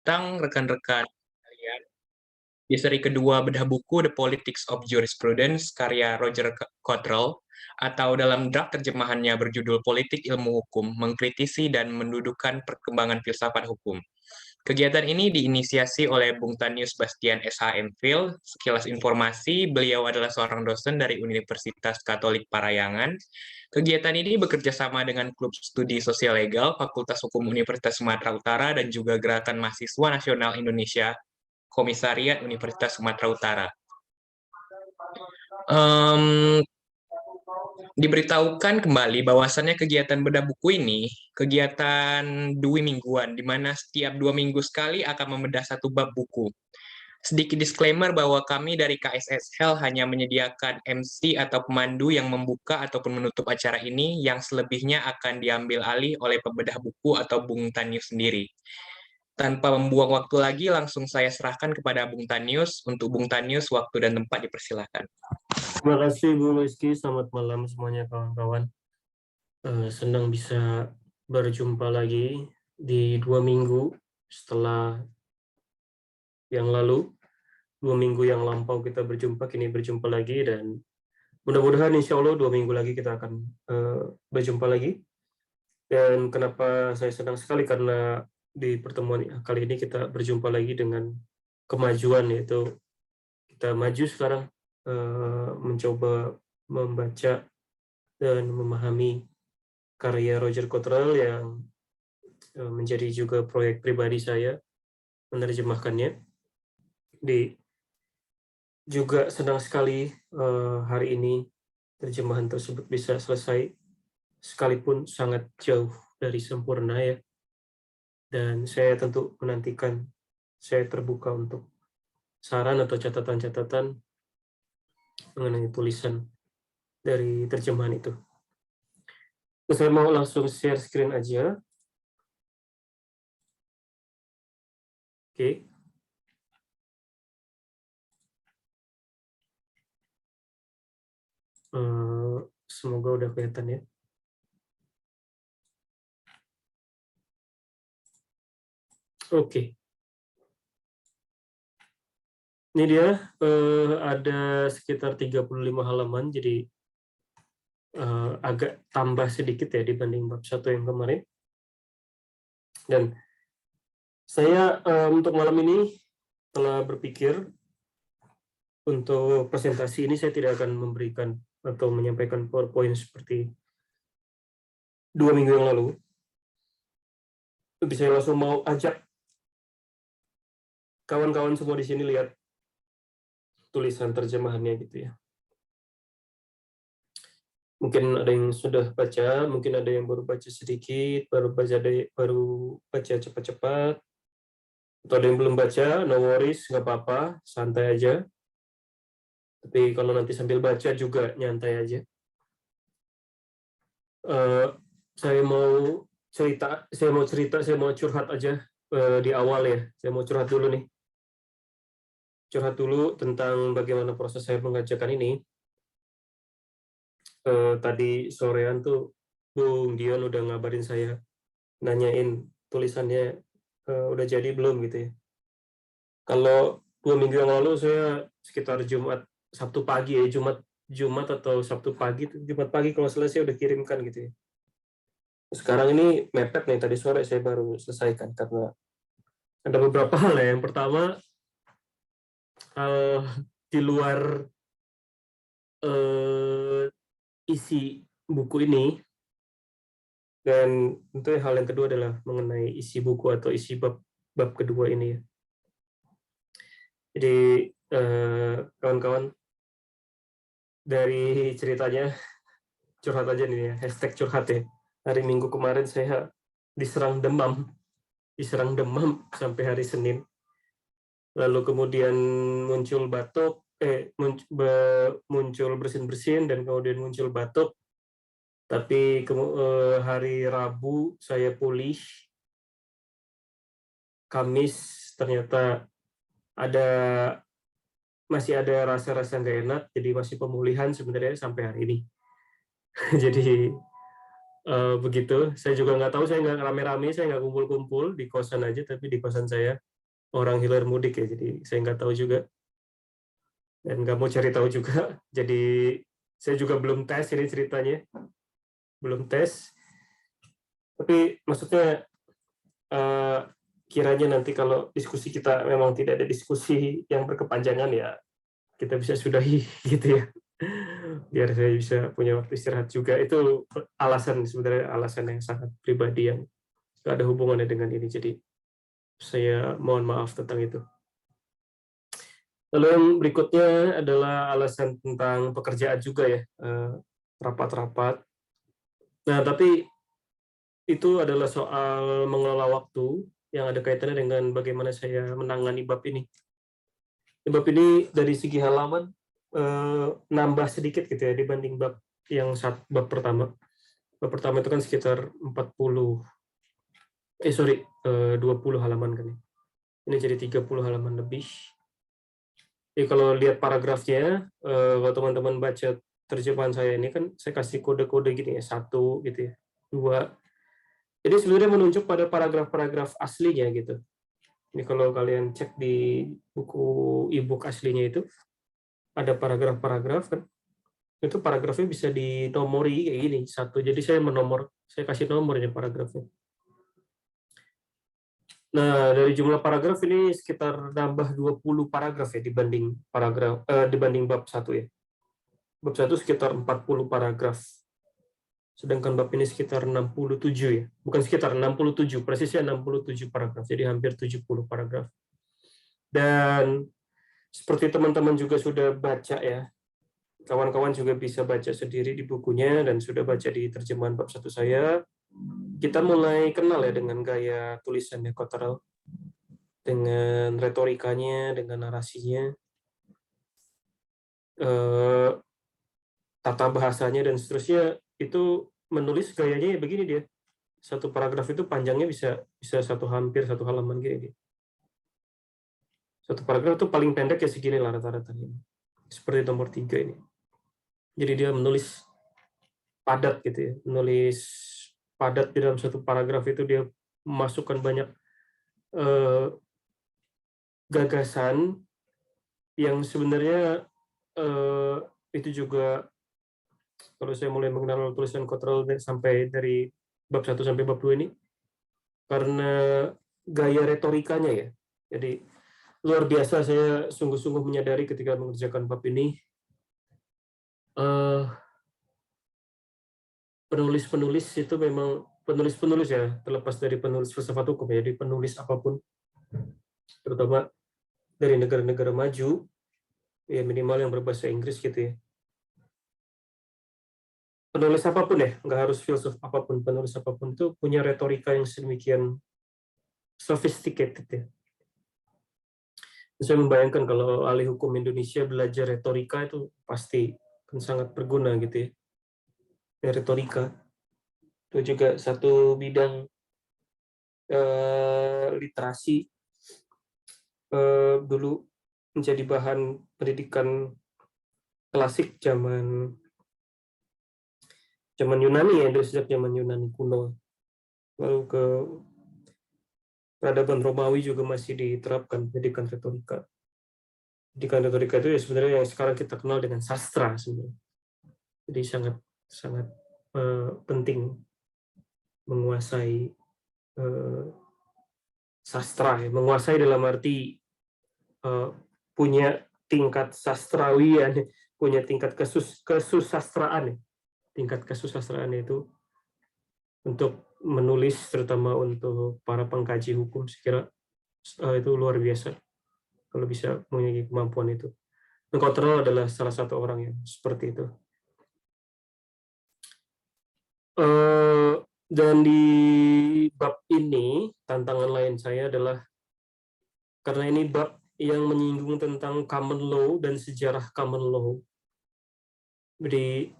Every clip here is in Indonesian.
datang rekan-rekan kalian di seri kedua bedah buku The Politics of Jurisprudence karya Roger Cottrell, atau dalam draft terjemahannya berjudul Politik Ilmu Hukum, Mengkritisi dan Mendudukan Perkembangan Filsafat Hukum. Kegiatan ini diinisiasi oleh Bung Tanius Bastian SH MPhil. Sekilas informasi, beliau adalah seorang dosen dari Universitas Katolik Parayangan. Kegiatan ini bekerja sama dengan Klub Studi Sosial Legal, Fakultas Hukum Universitas Sumatera Utara, dan juga Gerakan Mahasiswa Nasional Indonesia, Komisariat Universitas Sumatera Utara. Diberitahukan kembali bahwasannya kegiatan bedah buku ini kegiatan 2 mingguan, di mana setiap 2 minggu sekali akan membedah satu bab buku. Sedikit disclaimer bahwa kami dari KSSL hanya menyediakan MC atau pemandu yang membuka ataupun menutup acara ini, yang selebihnya akan diambil alih oleh pembedah buku atau Bung Tanius sendiri. Tanpa membuang waktu lagi, langsung saya serahkan kepada Bung Tanius. Untuk Bung Tanius, waktu dan tempat dipersilakan. Terima kasih Bu Rizky, selamat malam semuanya kawan-kawan. Senang bisa berjumpa lagi di 2 minggu setelah yang lalu. 2 minggu yang lampau kita berjumpa, kini berjumpa lagi, dan mudah-mudahan insya Allah 2 minggu lagi kita akan berjumpa lagi. Dan kenapa saya senang sekali, karena di pertemuan kali ini kita berjumpa lagi dengan kemajuan, yaitu kita maju sekarang mencoba membaca dan memahami karya Roger Cottrell yang menjadi juga proyek pribadi saya menerjemahkannya. Juga senang sekali hari ini terjemahan tersebut bisa selesai, sekalipun sangat jauh dari sempurna ya. Dan saya tentu menantikan, saya terbuka untuk saran atau catatan-catatan mengenai tulisan dari terjemahan itu. Saya mau langsung share screen aja. Oke. Semoga udah kelihatan ya. Oke. Ini dia, ada sekitar 35 halaman, jadi agak tambah sedikit ya dibanding bab 1 yang kemarin. Dan saya untuk malam ini telah berpikir untuk presentasi ini saya tidak akan memberikan atau menyampaikan PowerPoint seperti 2 minggu yang lalu. Tapi saya langsung mau ajak kawan-kawan semua di sini lihat tulisan terjemahannya gitu ya. Mungkin ada yang sudah baca, mungkin ada yang baru baca sedikit, baru baca cepat-cepat, atau ada yang belum baca, no worries, nggak apa-apa, santai aja. Tapi kalau nanti sambil baca juga nyantai aja. Saya mau curhat aja di awal ya. Saya mau curhat dulu nih. Curhat dulu tentang bagaimana proses saya mengerjakan ini. Tadi sorean tuh Bung Dion udah ngabarin saya, nanyain tulisannya udah jadi belum gitu ya. Kalau 2 minggu yang lalu saya sekitar Sabtu pagi ya, Jumat atau Sabtu pagi, Jumat pagi kalau selesai udah kirimkan gitu ya. Sekarang ini mepet nih, tadi sore saya baru selesaikan karena ada beberapa hal ya. Yang pertama, di luar isi buku ini, dan tentu hal yang kedua adalah mengenai isi buku atau isi bab kedua ini ya. Jadi kawan-kawan, dari ceritanya, curhat aja nih ya, hashtag curhat ya. Hari Minggu kemarin saya diserang demam sampai hari Senin. Lalu kemudian muncul batuk, muncul bersin-bersin, dan kemudian muncul batuk. Tapi hari Rabu saya pulih. Kamis ternyata masih ada rasa-rasa nggak enak, jadi masih pemulihan sebenarnya sampai hari ini. Jadi begitu. Saya juga nggak tahu, saya nggak rame-rame, saya nggak kumpul-kumpul di kosan aja, tapi di kosan saya orang hilir mudik ya, jadi saya nggak tahu juga dan nggak mau cari tahu juga. Jadi saya juga belum tes ini ceritanya, belum tes. Tapi maksudnya kiranya nanti kalau diskusi kita memang tidak ada diskusi yang berkepanjangan ya kita bisa sudahi gitu ya. Biar saya bisa punya waktu istirahat juga. Itu alasan sebenarnya alasan yang sangat pribadi yang nggak ada hubungannya dengan ini. Jadi saya mohon maaf tentang itu. Lalu yang berikutnya adalah alasan tentang pekerjaan juga ya, rapat-rapat. Nah, tapi itu adalah soal mengelola waktu yang ada kaitannya dengan bagaimana saya menangani bab ini. Bab ini dari segi halaman nambah sedikit gitu ya dibanding bab yang bab pertama. Bab pertama itu kan sekitar 20 halaman kan ya. Ini jadi 30 halaman lebih. Jadi kalau lihat paragrafnya, kalau teman-teman baca terjemahan saya ini kan saya kasih kode-kode gini ya, 1 gitu ya, 2. Jadi sebenarnya menunjuk pada paragraf-paragraf aslinya gitu. Ini kalau kalian cek di buku e-book aslinya itu, ada paragraf-paragraf kan, itu paragrafnya bisa dinomori kayak gini, 1. Jadi saya kasih nomor ini paragrafnya. Nah, dari jumlah paragraf ini sekitar nambah 20 paragraf ya dibanding bab 1 ya. Bab 1 sekitar 40 paragraf. Sedangkan bab ini sekitar 67 ya. Bukan sekitar 67, persisnya 67 paragraf. Jadi hampir 70 paragraf. Dan seperti teman-teman juga sudah baca ya, kawan-kawan juga bisa baca sendiri di bukunya dan sudah baca di terjemahan bab 1 saya, kita mulai kenal ya dengan gaya tulisannya Cottrell, dengan retorikanya, dengan narasinya, tata bahasanya, dan seterusnya. Itu menulis gayanya ya begini dia. Satu paragraf itu panjangnya bisa hampir 1 halaman gini. Satu paragraf itu paling pendek ya segini lah rata-rata. Seperti nomor 3 ini. Jadi dia menulis padat gitu ya. Menulis padat di dalam satu paragraf itu dia memasukkan banyak gagasan yang sebenarnya itu juga kalau saya mulai mengenal tulisan Cottrell sampai dari bab 1 sampai bab 2 ini karena gaya retorikanya ya. Jadi luar biasa, saya sungguh-sungguh menyadari ketika mengerjakan bab ini penulis-penulis itu memang penulis-penulis ya, terlepas dari penulis filsafat hukum ya, jadi penulis apapun, terutama dari negara-negara maju, ya minimal yang berbahasa Inggris gitu ya. Penulis apapun ya, nggak harus filsuf apapun, penulis apapun itu punya retorika yang sedemikian sophisticated ya. Saya membayangkan kalau ahli hukum Indonesia belajar retorika itu pasti kan sangat berguna gitu ya. Ya, retorika itu juga satu bidang literasi dulu menjadi bahan pendidikan klasik zaman Yunani ya, dari sejak zaman Yunani kuno. Lalu ke peradaban Romawi juga masih diterapkan pendidikan retorika. Pendidikan retorika itu ya sebenarnya yang sekarang kita kenal dengan sastra sebenarnya. Jadi sangat penting menguasai sastra ya. Menguasai dalam arti punya tingkat sastrawian, punya tingkat kesusastraan ya. Tingkat kesusastraan itu untuk menulis, terutama untuk para pengkaji hukum, sekira itu luar biasa kalau bisa memiliki kemampuan itu. Cottrell adalah salah satu orang yang seperti itu. Dan di bab ini tantangan lain saya adalah karena ini bab yang menyinggung tentang common law dan sejarah common law. Jadi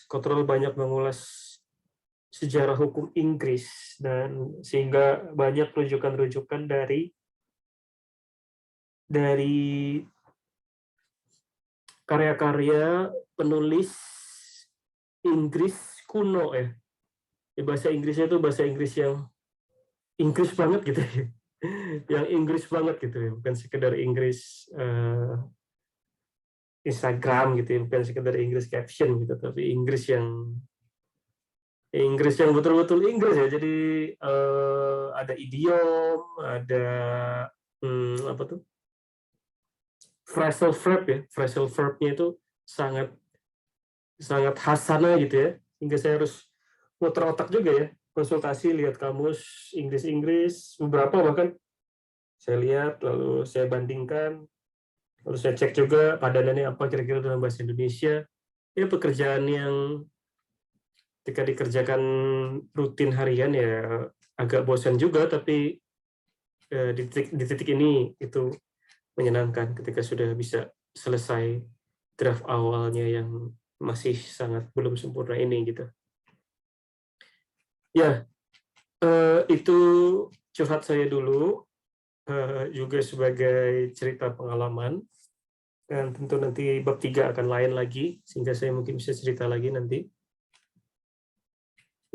Cottrell banyak mengulas sejarah hukum Inggris, dan sehingga banyak rujukan-rujukan dari karya-karya penulis Inggris kuno ya. Bahasa Inggrisnya itu bahasa Inggris yang Inggris banget gitu ya. Yang Inggris banget gitu ya, bukan sekedar Inggris Instagram gitu ya, bukan sekedar Inggris caption gitu, tapi Inggris yang betul-betul Inggris ya. Jadi ada idiom, ada apa tuh? Phrasal verb ya. Phrasal verbnya itu sangat sangat khas sana gitu ya. Hingga saya harus muter otak juga ya, konsultasi, lihat kamus Inggris-Inggris, beberapa bahkan saya lihat, lalu saya bandingkan, lalu saya cek juga padanannya apa kira-kira dalam bahasa Indonesia. Ya pekerjaan yang ketika dikerjakan rutin harian ya agak bosan juga, tapi di titik ini itu menyenangkan ketika sudah bisa selesai draft awalnya yang masih sangat belum sempurna ini gitu. Ya, itu curhat saya dulu, juga sebagai cerita pengalaman, dan tentu nanti bab 3 akan lain lagi, sehingga saya mungkin bisa cerita lagi nanti.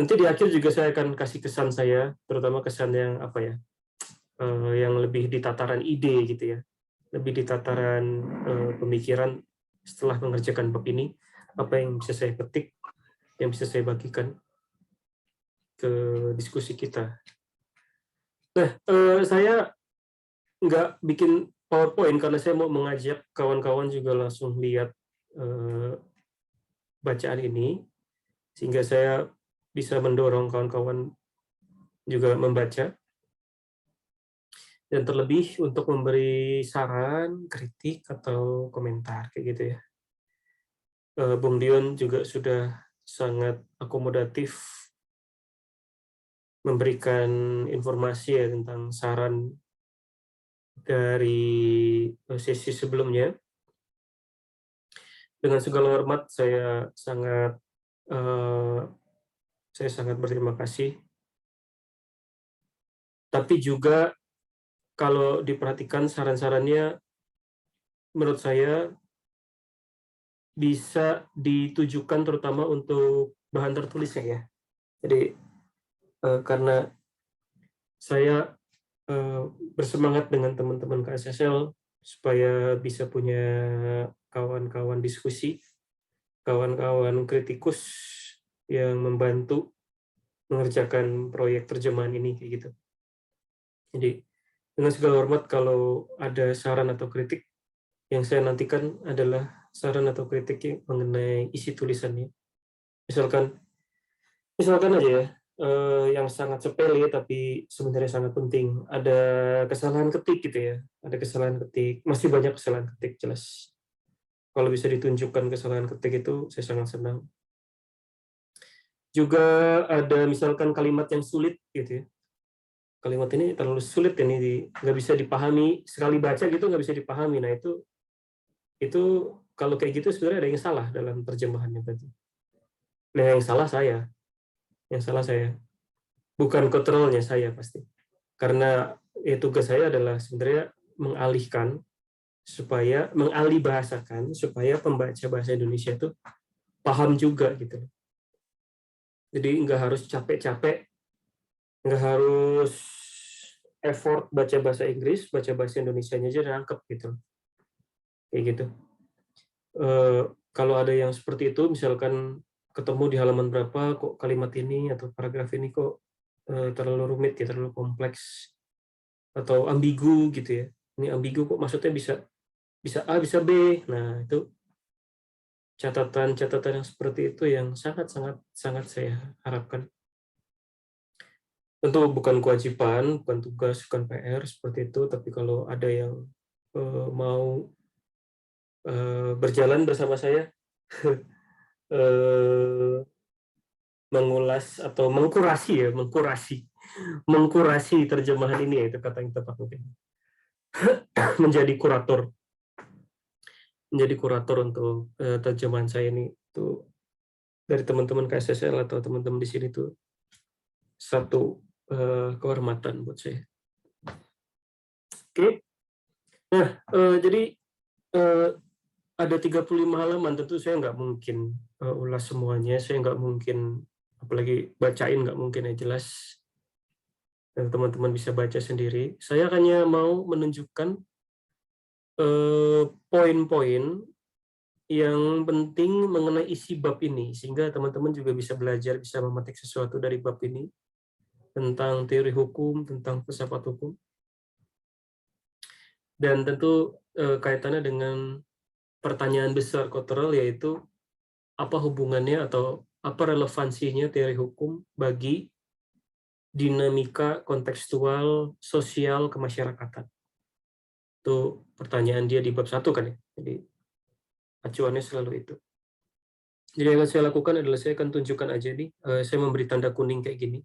Nanti di akhir juga saya akan kasih kesan saya, terutama kesan yang apa ya, yang lebih di tataran ide gitu ya, lebih di tataran pemikiran setelah mengerjakan bab ini, apa yang bisa saya petik, yang bisa saya bagikan ke diskusi kita. Nah, saya nggak bikin PowerPoint karena saya mau mengajak kawan-kawan juga langsung lihat bacaan ini, sehingga saya bisa mendorong kawan-kawan juga membaca, dan terlebih untuk memberi saran, kritik, atau komentar, kayak gitu ya. Bung Dion juga sudah sangat akomodatif memberikan informasi ya tentang saran dari sesi sebelumnya. Dengan segala hormat, saya sangat berterima kasih. Tapi juga kalau diperhatikan saran-sarannya, menurut saya bisa ditujukan terutama untuk bahan tertulisnya ya. Jadi karena saya bersemangat dengan teman-teman KSSL supaya bisa punya kawan-kawan diskusi, kawan-kawan kritikus yang membantu mengerjakan proyek terjemahan ini kayak gitu. Jadi dengan segala hormat, kalau ada saran atau kritik, yang saya nantikan adalah saran atau kritik yang mengenai isi tulisannya. Misalkan aja ya, yang sangat sepele tapi sebenarnya sangat penting. Ada kesalahan ketik gitu ya, ada kesalahan ketik, masih banyak kesalahan ketik jelas. Kalau bisa ditunjukkan kesalahan ketik itu, saya sangat senang. Juga ada misalkan kalimat yang sulit gitu ya. Kalimat ini terlalu sulit, ini nggak bisa dipahami, sekali baca gitu nggak bisa dipahami. Nah itu kalau kayak gitu sebenarnya ada yang salah dalam terjemahannya berarti. Nah yang salah saya, bukan kontrolnya saya pasti. Karena tugas saya adalah sebenarnya mengalih bahasakan supaya pembaca bahasa Indonesia itu paham juga gitu. Jadi nggak harus capek-capek, nggak harus effort baca bahasa Inggris, baca bahasa Indonesianya aja nangkep gitu. Kayak gitu. Kalau ada yang seperti itu, misalkan ketemu di halaman berapa, kok kalimat ini atau paragraf ini kok terlalu rumit ya, terlalu kompleks, atau ambigu gitu ya. Ini ambigu kok maksudnya bisa A, bisa B. Nah, itu catatan-catatan yang seperti itu yang sangat saya harapkan. Tentu bukan kewajiban, bukan tugas, bukan PR seperti itu, tapi kalau ada yang mau berjalan bersama saya, mengulas atau mengkurasi terjemahan ini, ya, itu kata yang tepat mungkin. menjadi kurator untuk terjemahan saya ini, itu dari teman-teman KSSL atau teman-teman di sini tuh satu kehormatan buat saya. Oke. Nah, jadi ada 35 halaman, tentu saya nggak mungkin ulas semuanya, saya nggak mungkin, apalagi bacain nggak mungkin ya, jelas. dan teman-teman bisa baca sendiri. Saya hanya mau menunjukkan poin-poin yang penting mengenai isi bab ini, sehingga teman-teman juga bisa belajar, bisa memetik sesuatu dari bab ini, tentang teori hukum, tentang filsafat hukum, dan tentu kaitannya dengan pertanyaan besar Cottrell, yaitu apa hubungannya atau apa relevansinya teori hukum bagi dinamika kontekstual sosial kemasyarakatan. Itu pertanyaan dia di bab 1 kan ya. Jadi acuannya selalu itu. Jadi yang saya lakukan adalah saya akan tunjukkan aja nih, saya memberi tanda kuning kayak gini.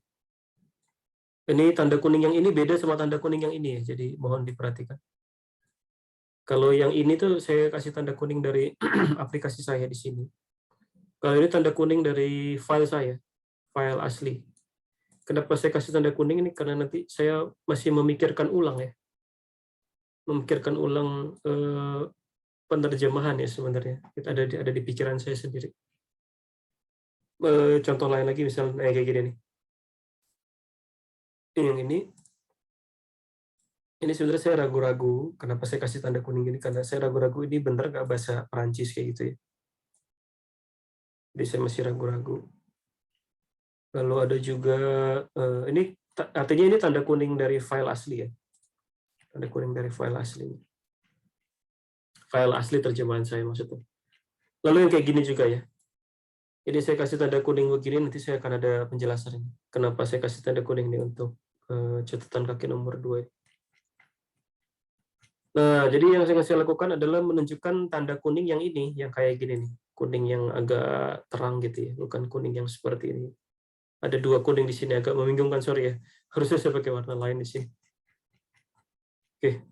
Ini tanda kuning yang ini beda sama tanda kuning yang ini ya, jadi mohon diperhatikan. Kalau yang ini tuh saya kasih tanda kuning dari aplikasi saya di sini. Kalau ini tanda kuning dari file saya, file asli. Kenapa saya kasih tanda kuning ini? Karena nanti saya masih memikirkan ulang ya. Memikirkan ulang penerjemahan ya sebenarnya. Itu ada di pikiran saya sendiri. Contoh lain lagi misalnya kayak gini nih. Yang ini sebenarnya saya ragu-ragu kenapa saya kasih tanda kuning ini, karena saya ragu-ragu ini benar nggak bahasa Perancis kayak gitu ya. Jadi saya masih ragu-ragu. Lalu ada juga ini artinya ini tanda kuning dari file asli ya. Tanda kuning dari file asli. File asli terjemahan saya maksudnya. Lalu yang kayak gini juga ya. Ini saya kasih tanda kuning begini, nanti saya akan ada penjelasannya. Kenapa saya kasih tanda kuning ini untuk catatan kaki nomor 2. Nah, jadi yang saya lakukan adalah menunjukkan tanda kuning yang ini, yang kayak gini nih. Kuning yang agak terang gitu ya, bukan kuning yang seperti ini. Ada 2 kuning di sini, agak membingungkan, sorry ya. Harusnya saya pakai warna lain di sini. Oke.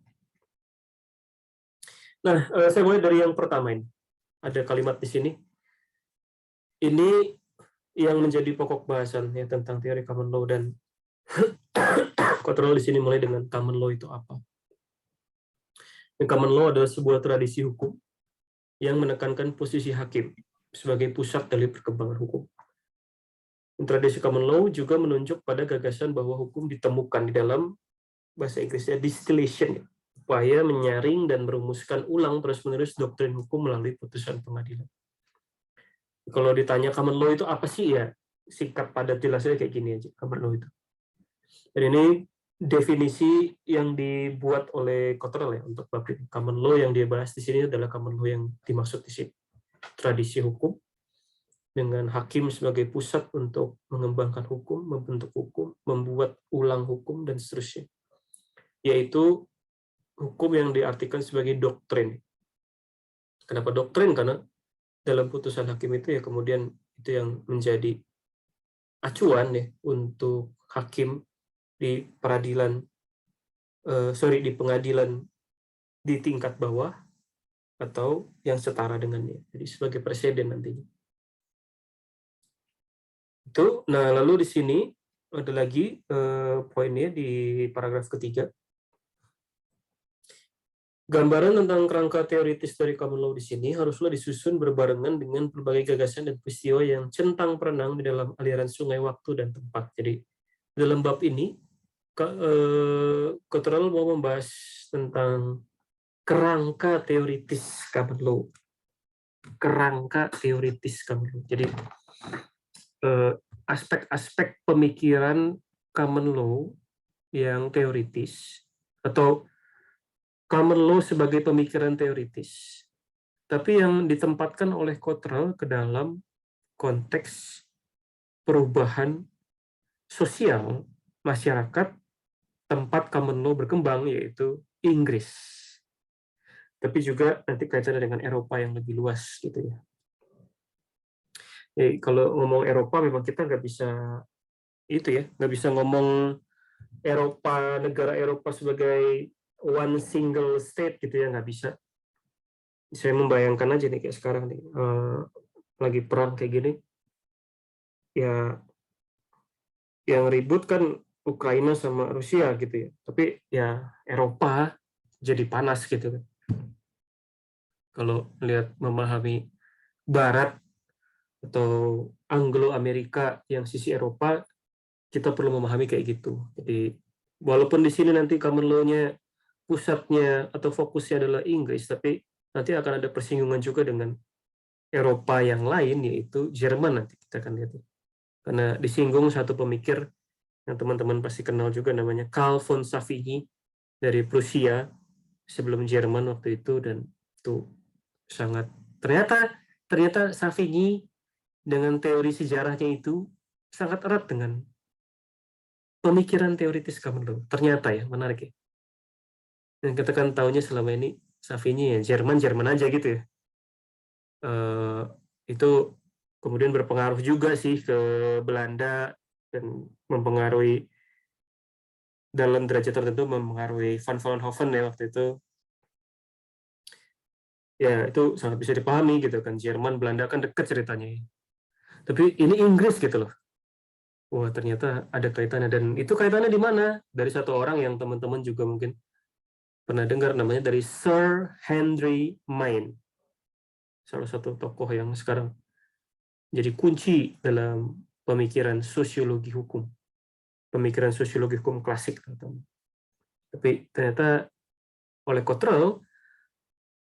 Nah, saya mulai dari yang pertama ini. Ada kalimat di sini. Ini yang menjadi pokok bahasan ya tentang teori common law, dan Cottrell di sini mulai dengan common law itu apa. Yang common law adalah sebuah tradisi hukum yang menekankan posisi hakim sebagai pusat dari perkembangan hukum. Tradisi common law juga menunjuk pada gagasan bahwa hukum ditemukan di dalam, bahasa Inggrisnya distillation, upaya menyaring dan merumuskan ulang terus-menerus doktrin hukum melalui putusan pengadilan. Kalau ditanya common law itu apa sih ya, singkat padat jelasnya kayak gini aja, common law itu. Dan ini definisi yang dibuat oleh Cottrell ya untuk bab ini. Common law yang dia bahas di sini adalah common law yang dimaksud di sini. Tradisi hukum dengan hakim sebagai pusat untuk mengembangkan hukum, membentuk hukum, membuat ulang hukum, dan seterusnya. Yaitu hukum yang diartikan sebagai doktrin. Kenapa doktrin? Karena dalam putusan hakim itu ya kemudian itu yang menjadi acuan ya untuk hakim di peradilan, di pengadilan di tingkat bawah atau yang setara dengannya. Jadi sebagai presiden nantinya. Itu. Nah, lalu di sini ada lagi poinnya di paragraf ketiga. Gambaran tentang kerangka teoritis dari common law di sini haruslah disusun berbarengan dengan berbagai gagasan dan peristiwa yang centang perenang di dalam aliran sungai waktu dan tempat. Jadi dalam bab ini Cottrell mau membahas tentang kerangka teoritis common law. Kerangka teoritis common law. Jadi aspek-aspek pemikiran common law yang teoritis, atau common law sebagai pemikiran teoritis, tapi yang ditempatkan oleh Cottrell ke dalam konteks perubahan sosial masyarakat tempat common law berkembang, yaitu Inggris. Tapi juga nanti kaitannya dengan Eropa yang lebih luas gitu ya. Jadi kalau ngomong Eropa memang kita nggak bisa itu ya, nggak bisa ngomong Eropa, negara Eropa sebagai one single state gitu ya, nggak bisa. Saya membayangkan aja nih kayak sekarang nih, lagi perang kayak gini, ya yang ribut kan Ukraina sama Rusia gitu ya, tapi ya Eropa jadi panas gitu kan. Kalau lihat memahami Barat atau Anglo-Amerika yang sisi Eropa, kita perlu memahami kayak gitu. Jadi Walaupun di sini nanti common law-nya pusatnya atau fokusnya adalah Inggris, tapi nanti akan ada persinggungan juga dengan Eropa yang lain, yaitu Jerman nanti kita akan lihat. Karena disinggung satu pemikir yang teman-teman pasti kenal juga, namanya Carl von Savigny dari Prusia sebelum Jerman waktu itu, dan itu sangat ternyata Savigny dengan teori sejarahnya itu sangat erat dengan pemikiran teoritis common law. Ternyata ya, menarik ya. Dan kita kan tahunya selama ini Savigny ya Jerman aja gitu ya. Itu kemudian berpengaruh juga sih ke Belanda dan mempengaruhi dalam derajat tertentu, mempengaruhi Van Vollenhoven ya waktu itu. Ya itu sangat bisa dipahami gitu kan, Jerman Belanda kan dekat ceritanya. Tapi ini Inggris gitu loh. Wah, ternyata ada kaitannya, dan itu kaitannya di mana? Dari satu orang yang teman-teman juga mungkin pernah dengar, namanya dari Sir Henry Maine. Salah satu tokoh yang sekarang jadi kunci dalam pemikiran sosiologi hukum. Pemikiran sosiologi hukum klasik. Tapi ternyata oleh Cottrell,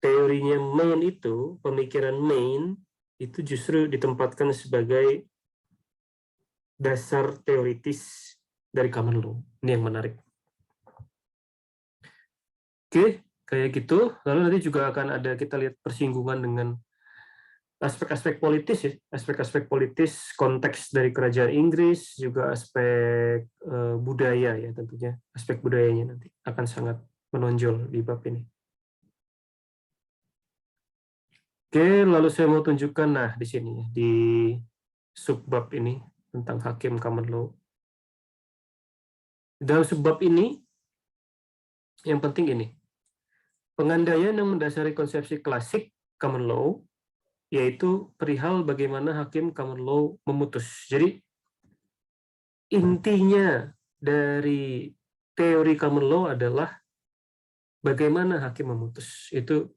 teorinya Maine itu, pemikiran Maine itu justru ditempatkan sebagai dasar teoritis dari common law. Ini yang menarik. Oke, kayak gitu. Lalu nanti juga akan ada, kita lihat persinggungan dengan aspek-aspek politis ya, aspek-aspek politis, konteks dari kerajaan Inggris, juga aspek budaya ya tentunya, aspek budayanya nanti akan sangat menonjol di bab ini. Oke, lalu saya mau tunjukkan, nah di sini ya, di subbab ini tentang hakim common law. Dalam subbab ini, yang penting ini, pengandaian yang mendasari konsepsi klasik common law, yaitu perihal bagaimana hakim common law memutus. Jadi intinya dari teori common law adalah bagaimana hakim memutus. Itu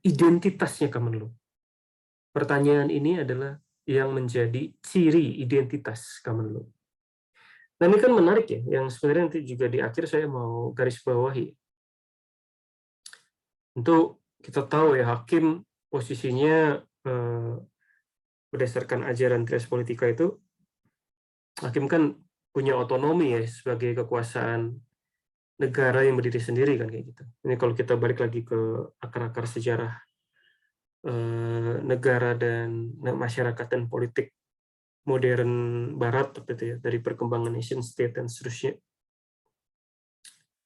identitasnya common law. Pertanyaan ini adalah yang menjadi ciri identitas common law. Nah, ini kan menarik ya, yang sebenarnya nanti juga di akhir saya mau garis bawahi. Untuk kita tahu ya, hakim posisinya berdasarkan ajaran Tres Politica itu, hakim kan punya otonomi ya sebagai kekuasaan negara yang berdiri sendiri kan kayak gitu. Ini kalau kita balik lagi ke akar-akar sejarah negara dan masyarakat dan politik modern Barat gitu ya, dari perkembangan nation state dan seterusnya.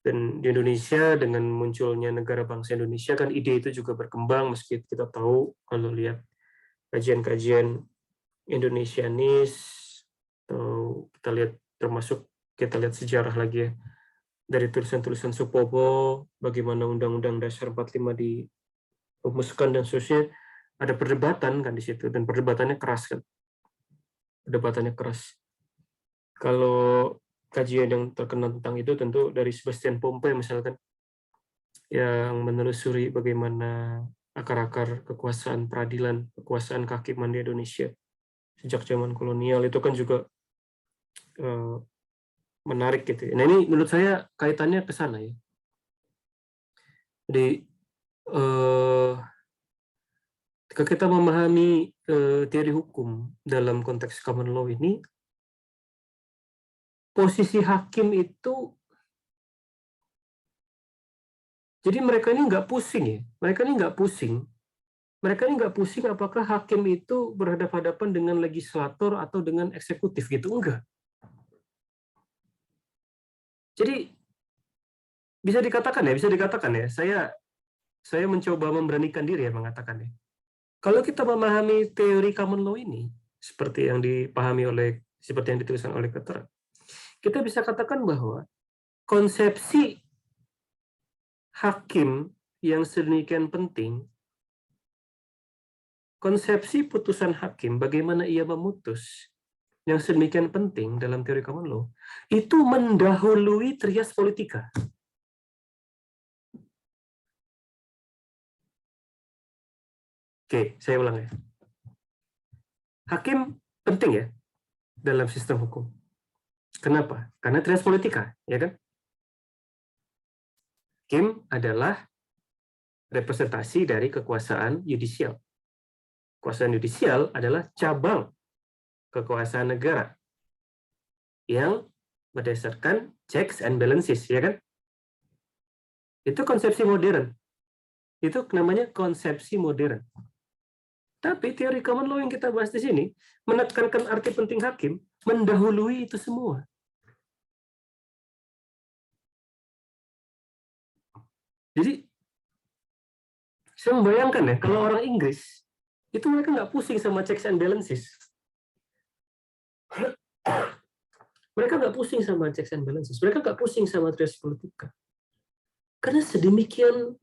Dan di Indonesia dengan munculnya negara bangsa Indonesia kan ide itu juga berkembang, meski kita tahu kalau lihat kajian-kajian Indonesianis, atau kita lihat sejarah lagi ya, dari tulisan-tulisan Supomo, bagaimana Undang-Undang Dasar 45 dirumuskan dan seterusnya, ada perdebatan kan di situ, dan perdebatannya keras kan. Perdebatannya keras. Kalau kajian yang terkenal tentang itu tentu dari Sebastian Pompe misalkan, yang menelusuri bagaimana akar-akar kekuasaan peradilan, kekuasaan kehakiman di Indonesia sejak zaman kolonial, itu kan juga menarik gitu ya. Nah, ini menurut saya kaitannya ke sana ya. Jadi ketika kita memahami teori hukum dalam konteks common law ini, posisi hakim itu, jadi mereka ini nggak pusing ya, mereka ini nggak pusing apakah hakim itu berhadapan-hadapan dengan legislator atau dengan eksekutif gitu, enggak. Jadi bisa dikatakan ya, saya mencoba memberanikan diri ya mengatakan ya. Kalau kita memahami teori common law ini seperti yang dituliskan oleh Cottrell, kita bisa katakan bahwa konsepsi hakim yang sedemikian penting, konsepsi putusan hakim, bagaimana ia memutus, yang sedemikian penting dalam teori common law, itu mendahului trias politika. Oke, saya ulang ya. Hakim penting ya dalam sistem hukum. Kenapa? Karena trias politika, ya kan? Hakim adalah representasi dari kekuasaan yudisial. Kekuasaan yudisial adalah cabang kekuasaan negara yang berdasarkan checks and balances, ya kan? Itu konsepsi modern. Itu namanya konsepsi modern. Tapi teori common law yang kita bahas di sini menekankan arti penting hakim mendahului itu semua. Jadi, saya membayangkan ya, kalau orang Inggris, itu mereka nggak pusing sama checks and balances. Mereka nggak pusing sama checks and balances. Mereka nggak pusing sama trias politika. Karena sedemikian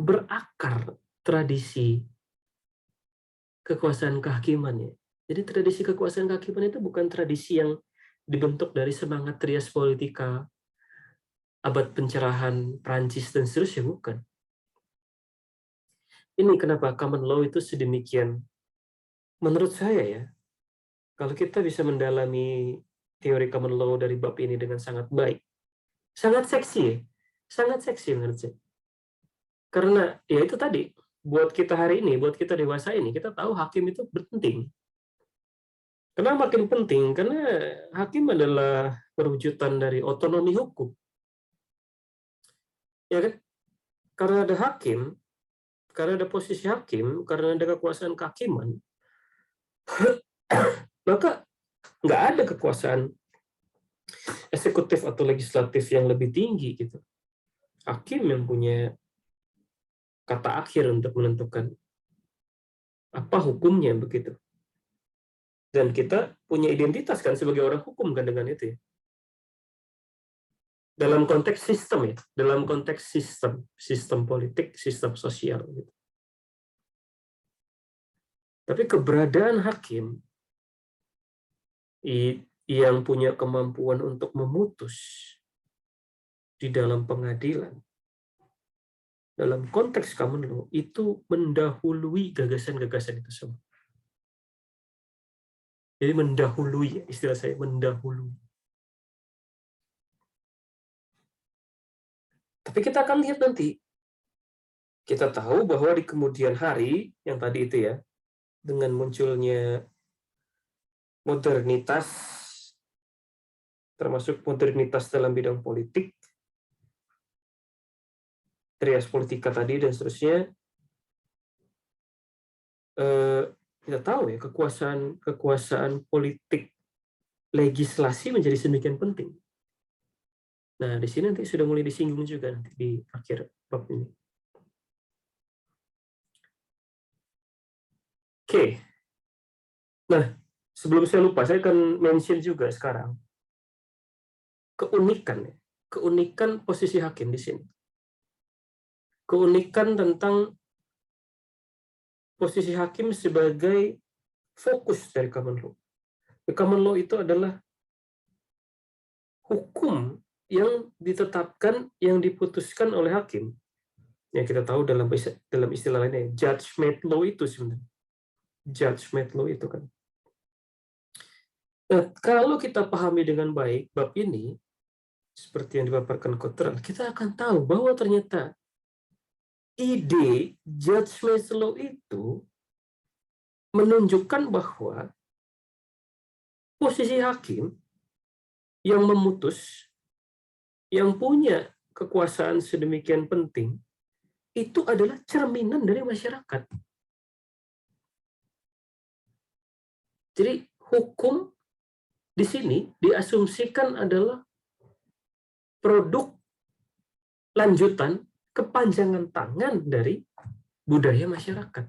berakar tradisi kekuasaan kehakiman ya. Jadi tradisi kekuasaan kehakiman itu bukan tradisi yang dibentuk dari semangat trias politika, abad pencerahan Prancis dan seterusnya, bukan. Ini kenapa common law itu sedemikian, menurut saya ya, kalau kita bisa mendalami teori common law dari bab ini dengan sangat baik, sangat seksi ya, sangat seksi menurut saya. Karena ya itu tadi, buat kita hari ini, buat kita dewasa ini, kita tahu hakim itu penting. Kenapa makin penting? Karena hakim adalah perwujudan dari otonomi hukum. Ya kan? Karena ada hakim, karena ada posisi hakim, karena ada kekuasaan kehakiman, maka nggak ada kekuasaan eksekutif atau legislatif yang lebih tinggi gitu. Hakim yang punya kata akhir untuk menentukan apa hukumnya begitu. Dan kita punya identitas kan sebagai orang hukum kan dengan itu ya. Dalam konteks sistem ya, dalam konteks sistem politik, sistem sosial gitu. Tapi keberadaan hakim yang punya kemampuan untuk memutus di dalam pengadilan, dalam konteks common law, itu mendahului gagasan-gagasan itu semua. Jadi mendahului, istilah saya, mendahului. Tapi kita akan lihat nanti. Kita tahu bahwa di kemudian hari, yang tadi itu ya, dengan munculnya modernitas, termasuk modernitas dalam bidang politik, trias politika tadi dan seterusnya, kita tahu ya kekuasaan politik legislasi menjadi sedemikian penting. Nah, di sini nanti sudah mulai disinggung juga nanti di akhir bab ini. Oke. Nah, sebelum saya lupa, saya akan mention juga sekarang keunikan posisi hakim di sini. Keunikan tentang posisi hakim sebagai fokus dari common law. Common law itu adalah hukum yang ditetapkan, yang diputuskan oleh hakim. Ya, kita tahu dalam istilah lainnya, judgment law itu sebenarnya. Judgment law itu kan. Nah, kalau kita pahami dengan baik bab ini, seperti yang dipaparkan Cottrell, kita akan tahu bahwa ternyata ide judgment law itu menunjukkan bahwa posisi hakim yang memutus, yang punya kekuasaan sedemikian penting, itu adalah cerminan dari masyarakat. Jadi hukum di sini diasumsikan adalah produk lanjutan kepanjangan tangan dari budaya masyarakat.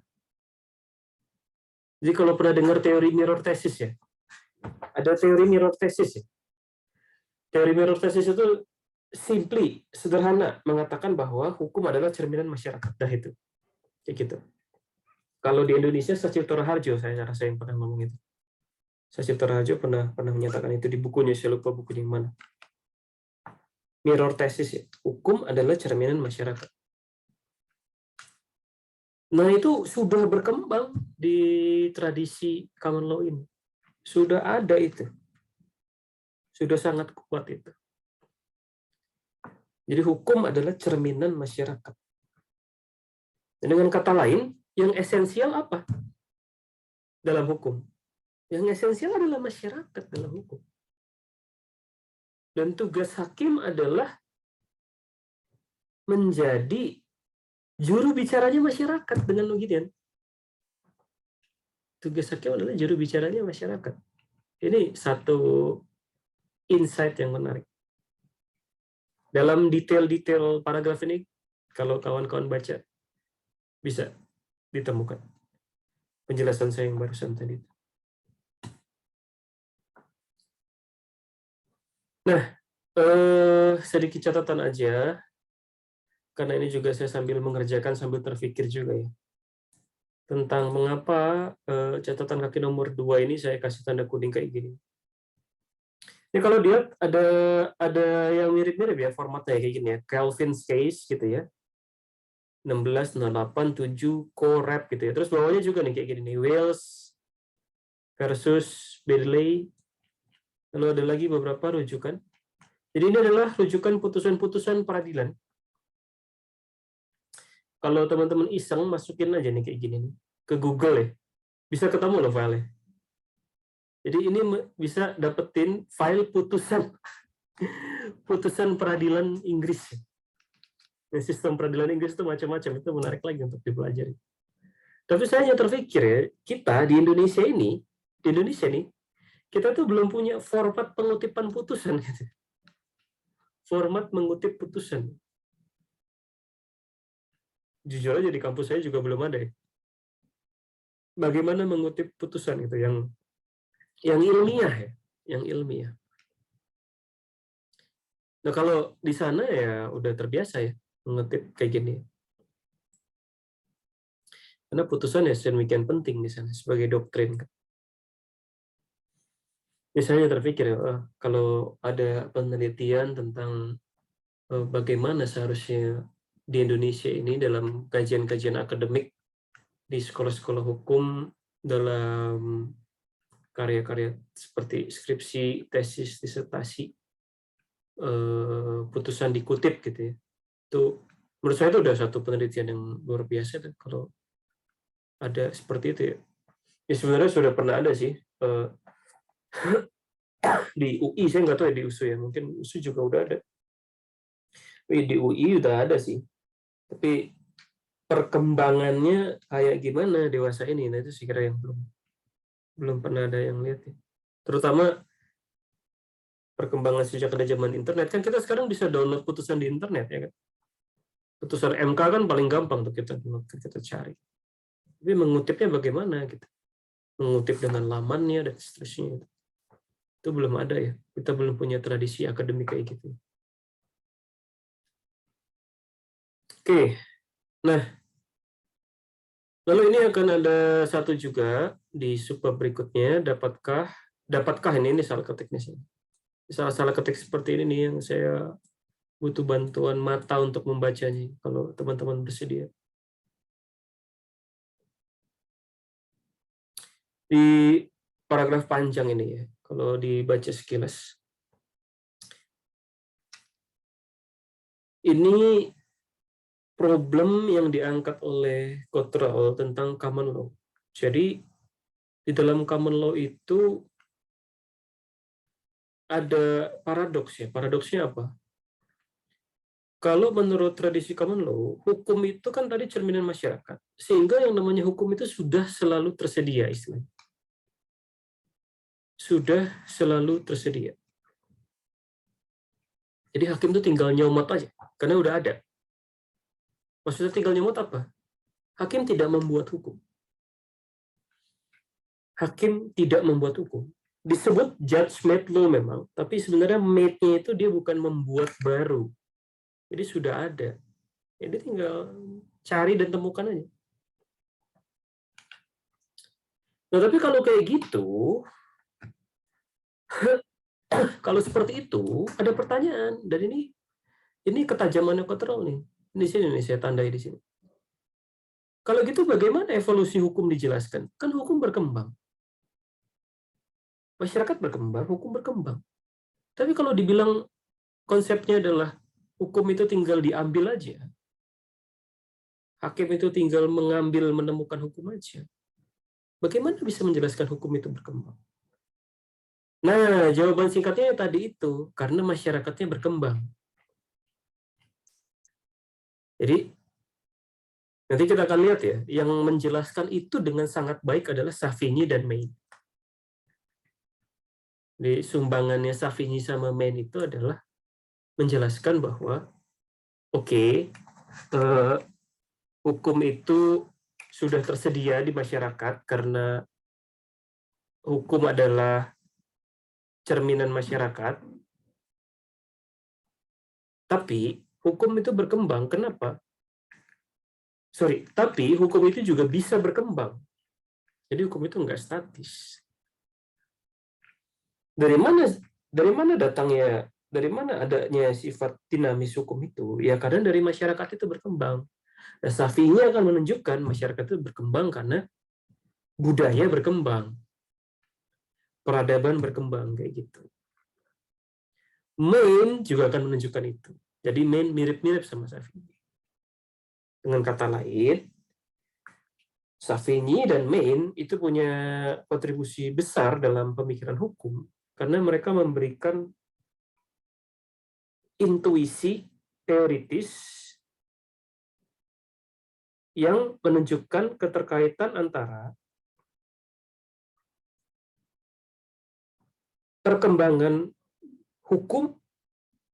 Jadi kalau pernah dengar teori mirror thesis ya, ada teori mirror thesis ya. Teori mirror thesis itu sederhana mengatakan bahwa hukum adalah cerminan masyarakat. Dah itu, kayak gitu. Kalau di Indonesia Sacipto Raharjo, saya rasa yang pernah ngomong itu. Sacipto Raharjo pernah menyatakan itu di bukunya, saya lupa bukunya yang mana. Mirror thesis ya, hukum adalah cerminan masyarakat. Nah, itu sudah berkembang di tradisi common law ini. Sudah ada itu. Sudah sangat kuat itu. Jadi hukum adalah cerminan masyarakat. Dengan kata lain, yang esensial apa dalam hukum? Yang esensial adalah masyarakat dalam hukum. Dan tugas hakim adalah menjadi juru bicaranya masyarakat dengan beginian. Tugas hakim adalah juru bicaranya masyarakat. Ini satu insight yang menarik. Dalam detail-detail paragraf ini, kalau kawan-kawan baca, bisa ditemukan penjelasan saya yang barusan tadi. Nah, sedikit catatan aja, karena ini juga saya sambil mengerjakan, sambil terpikir juga ya, tentang mengapa catatan kaki nomor 2 ini saya kasih tanda kuning kayak gini. Ini kalau lihat ada yang mirip-mirip ya formatnya kayak gini ya, Kelvin's case gitu ya. 1608 7 co-rep gitu ya. Terus bawahnya juga nih kayak gini nih, Wales versus Bedley. Lalu ada lagi beberapa rujukan. Jadi ini adalah rujukan putusan-putusan peradilan. Kalau teman-teman iseng masukin aja nih kayak gini nih ke Google ya. Bisa ketemu loh filenya. Jadi ini bisa dapetin file putusan peradilan Inggris. Sistem peradilan Inggris itu macam-macam, itu menarik lagi untuk dipelajari. Tapi saya hanya terpikir ya, kita di Indonesia nih, kita tuh belum punya format pengutipan putusan. Gitu. Format mengutip putusan. Jujur aja di kampus saya juga belum ada ya. Bagaimana mengutip putusan itu yang ilmiah ya, yang ilmiah. Nah kalau di sana ya udah terbiasa ya mengutip kayak gini. Karena putusan ya sedemikian penting di sana sebagai doktrin. Misalnya terpikir ya, kalau ada penelitian tentang bagaimana seharusnya di Indonesia ini dalam kajian-kajian akademik di sekolah-sekolah hukum dalam karya-karya seperti skripsi, tesis, disertasi, putusan dikutip gitu ya. Itu menurut saya itu udah satu penelitian yang luar biasa tuh, kalau ada seperti itu ya. Ya sebenarnya sudah pernah ada sih di UI, saya nggak tahu ya di USU ya, mungkin USU juga udah ada. Di UI udah ada sih, tapi perkembangannya kayak gimana dewasa ini, nah itu sih kira yang belum pernah ada yang lihat ya. Terutama perkembangan sejak ada zaman internet, kan kita sekarang bisa download putusan di internet ya kan. Putusan MK kan paling gampang tuh kita cari. Tapi mengutipnya bagaimana gitu. Mengutip dengan lamannya dan seterusnya. Itu belum ada ya. Kita belum punya tradisi akademik kayak gitu. Oke. Nah, lalu ini akan ada satu juga di subbab berikutnya, dapatkah ini salah ketik nih. Salah ketik seperti ini nih yang saya butuh bantuan mata untuk membacanya kalau teman-teman bersedia. Di paragraf panjang ini ya, kalau dibaca sekilas. Ini problem yang diangkat oleh Cottrell tentang common law. Jadi di dalam common law itu ada paradoks ya. Paradoksnya apa? Kalau menurut tradisi common law, hukum itu kan tadi cerminan masyarakat. Sehingga yang namanya hukum itu sudah selalu tersedia istilahnya. Sudah selalu tersedia. Jadi hakim itu tinggal nyomot aja, karena udah ada. Maksudnya tinggal nyomot apa? Hakim tidak membuat hukum. Hakim tidak membuat hukum. Disebut judge-made law memang, tapi sebenarnya made-nya itu dia bukan membuat baru. Jadi sudah ada. Jadi tinggal cari dan temukan aja. Nah, tapi kalau kayak gitu, kalau seperti itu, ada pertanyaan. Dan ini ketajamannya Cottrell nih. Di sini nih, saya tandai di sini. Kalau gitu bagaimana evolusi hukum dijelaskan? Kan hukum berkembang. Masyarakat berkembang, hukum berkembang. Tapi kalau dibilang konsepnya adalah hukum itu tinggal diambil aja, hakim itu tinggal mengambil, menemukan hukum aja, bagaimana bisa menjelaskan hukum itu berkembang? Nah, jawaban singkatnya tadi itu, karena masyarakatnya berkembang. Jadi, nanti kita akan lihat ya, yang menjelaskan itu dengan sangat baik adalah Savigny dan Maine. Di sumbangannya Savigny sama Maine itu adalah menjelaskan bahwa oke, hukum itu sudah tersedia di masyarakat karena hukum adalah cerminan masyarakat, tapi hukum itu berkembang. Kenapa? Tapi hukum itu juga bisa berkembang. Jadi hukum itu nggak statis. Dari mana datangnya, dari mana adanya sifat dinamis hukum itu? Ya karena dari masyarakat itu berkembang. Nah, Savigny akan menunjukkan masyarakat itu berkembang karena budaya berkembang, peradaban berkembang, kayak gitu. Maine juga akan menunjukkan itu. Jadi Maine mirip-mirip sama Savigny. Dengan kata lain, Savigny dan Maine itu punya kontribusi besar dalam pemikiran hukum karena mereka memberikan intuisi teoritis yang menunjukkan keterkaitan antara perkembangan hukum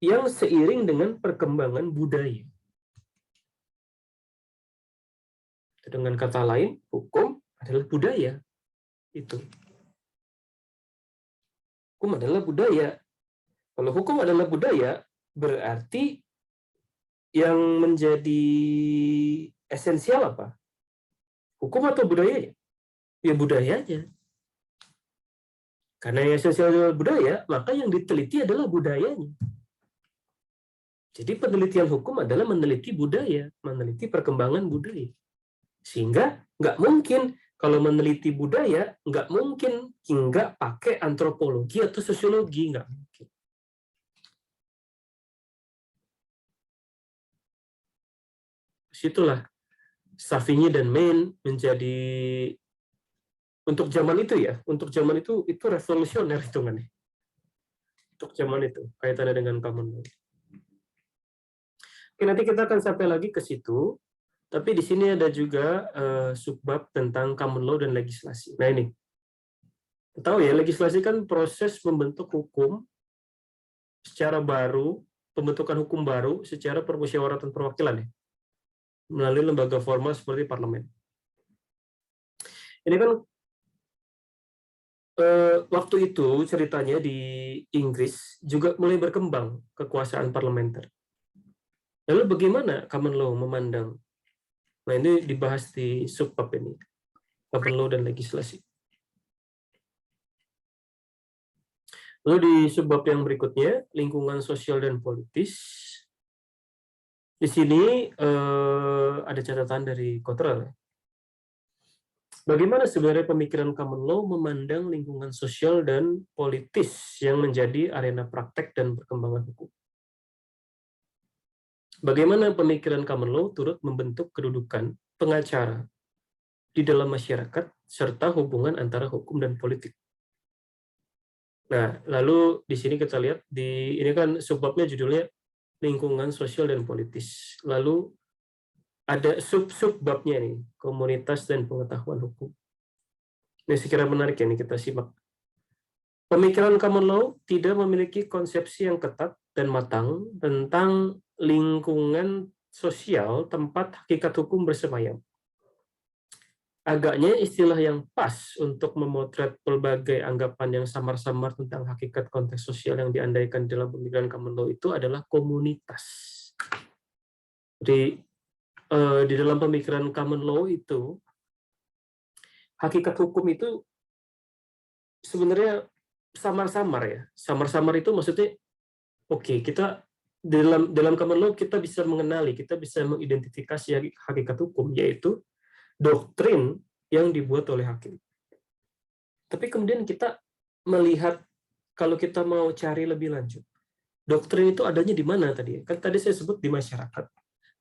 yang seiring dengan perkembangan budaya. Dengan kata lain, hukum adalah budaya. Itu. Hukum adalah budaya. Kalau hukum adalah budaya, berarti yang menjadi esensial apa? Hukum atau budayanya? Ya budayanya. Karena yang esensial adalah budaya, maka yang diteliti adalah budayanya. Jadi penelitian hukum adalah meneliti budaya, meneliti perkembangan budaya. Sehingga nggak mungkin kalau meneliti budaya, nggak mungkin nggak pakai antropologi atau sosiologi, nggak mungkin. Situlah Savigny dan Maine menjadi, untuk zaman itu ya, untuk zaman itu revolusioner hitungannya. Untuk zaman itu, kaitannya dengan common law. Oke, nanti kita akan sampai lagi ke situ. Tapi di sini ada juga subbab tentang common law dan legislasi. Nah ini, tahu ya, legislasi kan proses membentuk hukum secara baru, pembentukan hukum baru secara permusyawaratan perwakilan ya, melalui lembaga formal seperti parlemen. Ini kan waktu itu ceritanya di Inggris juga mulai berkembang kekuasaan parlementer. Lalu bagaimana common law memandang? Nah, ini dibahas di subbab ini, common law dan legislasi. Lalu di subbab yang berikutnya, lingkungan sosial dan politis. Di sini ada catatan dari Cottrell. Bagaimana sebenarnya pemikiran common law memandang lingkungan sosial dan politis yang menjadi arena praktek dan perkembangan hukum? Bagaimana pemikiran common law turut membentuk kedudukan pengacara di dalam masyarakat serta hubungan antara hukum dan politik? Nah, lalu di sini kita lihat, ini kan subbabnya judulnya lingkungan sosial dan politis. Lalu ada sub-subbabnya nih, komunitas dan pengetahuan hukum. Ini sekiranya menarik ya, nih kita simak. Pemikiran common law tidak memiliki konsepsi yang ketat dan matang tentang lingkungan sosial tempat hakikat hukum bersemayam. Agaknya istilah yang pas untuk memotret berbagai anggapan yang samar-samar tentang hakikat konteks sosial yang diandaikan dalam pemikiran common law itu adalah komunitas. Jadi di dalam pemikiran common law itu, hakikat hukum itu sebenarnya samar-samar ya. Samar-samar itu maksudnya, oke, kita dalam common law kita bisa mengenali, kita bisa mengidentifikasi hakikat hukum, yaitu doktrin yang dibuat oleh hakim. Tapi kemudian kita melihat kalau kita mau cari lebih lanjut, doktrin itu adanya di mana tadi? Kan tadi saya sebut di masyarakat.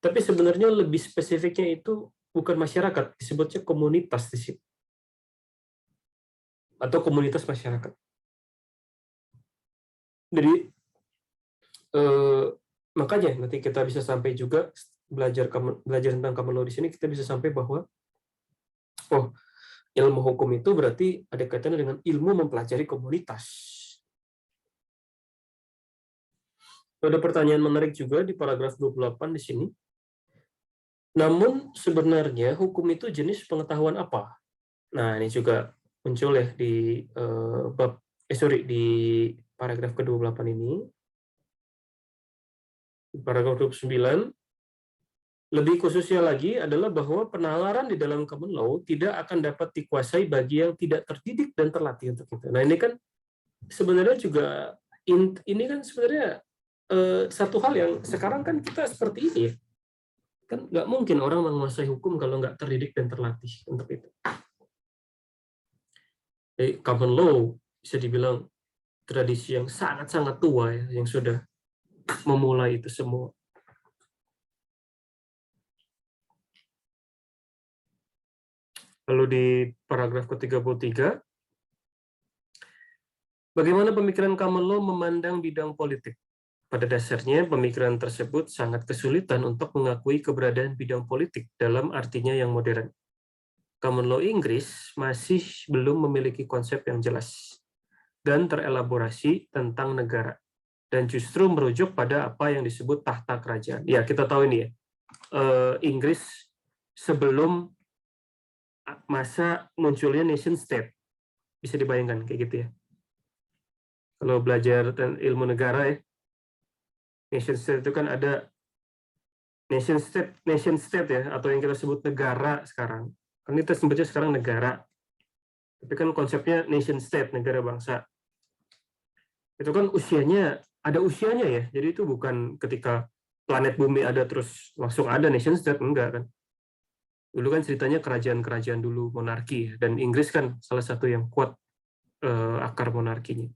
Tapi sebenarnya lebih spesifiknya itu bukan masyarakat, disebutnya komunitas di situ. Atau komunitas masyarakat. Jadi makanya nanti kita bisa sampai juga belajar tentang common law di sini, kita bisa sampai bahwa ilmu hukum itu berarti ada kaitannya dengan ilmu mempelajari komunitas. Ada pertanyaan menarik juga di paragraf 28 di sini. Namun sebenarnya hukum itu jenis pengetahuan apa? Nah, ini juga muncul ya di di paragraf ke-28 ini. Di paragraf 29, lebih khususnya lagi adalah bahwa penalaran di dalam common law tidak akan dapat dikuasai bagi yang tidak terdidik dan terlatih untuk itu. Nah, ini kan sebenarnya juga ini kan sebenarnya satu hal yang sekarang kan kita seperti ini ya. Kan nggak mungkin orang menguasai hukum kalau nggak terdidik dan terlatih untuk itu. Jadi, common law bisa dibilang tradisi yang sangat-sangat tua ya, yang sudah memulai itu semua. Lalu di paragraf ke-33, bagaimana pemikiran common law memandang bidang politik? Pada dasarnya, pemikiran tersebut sangat kesulitan untuk mengakui keberadaan bidang politik dalam artinya yang modern. Common law Inggris masih belum memiliki konsep yang jelas dan terelaborasi tentang negara, dan justru merujuk pada apa yang disebut tahta kerajaan. Ya, kita tahu ini ya, Inggris sebelum masa munculnya nation state, bisa dibayangkan kayak gitu ya. Kalau belajar ilmu negara ya, nation state itu kan ada nation state ya, atau yang kita sebut negara sekarang. Kan kita sebutnya sekarang negara. Tapi kan konsepnya nation state, negara bangsa. Itu kan ada usianya ya. Jadi itu bukan ketika planet bumi ada terus langsung ada nation state, enggak kan. Dulu kan ceritanya kerajaan-kerajaan dulu, monarki, dan Inggris kan salah satu yang kuat akar monarkinya.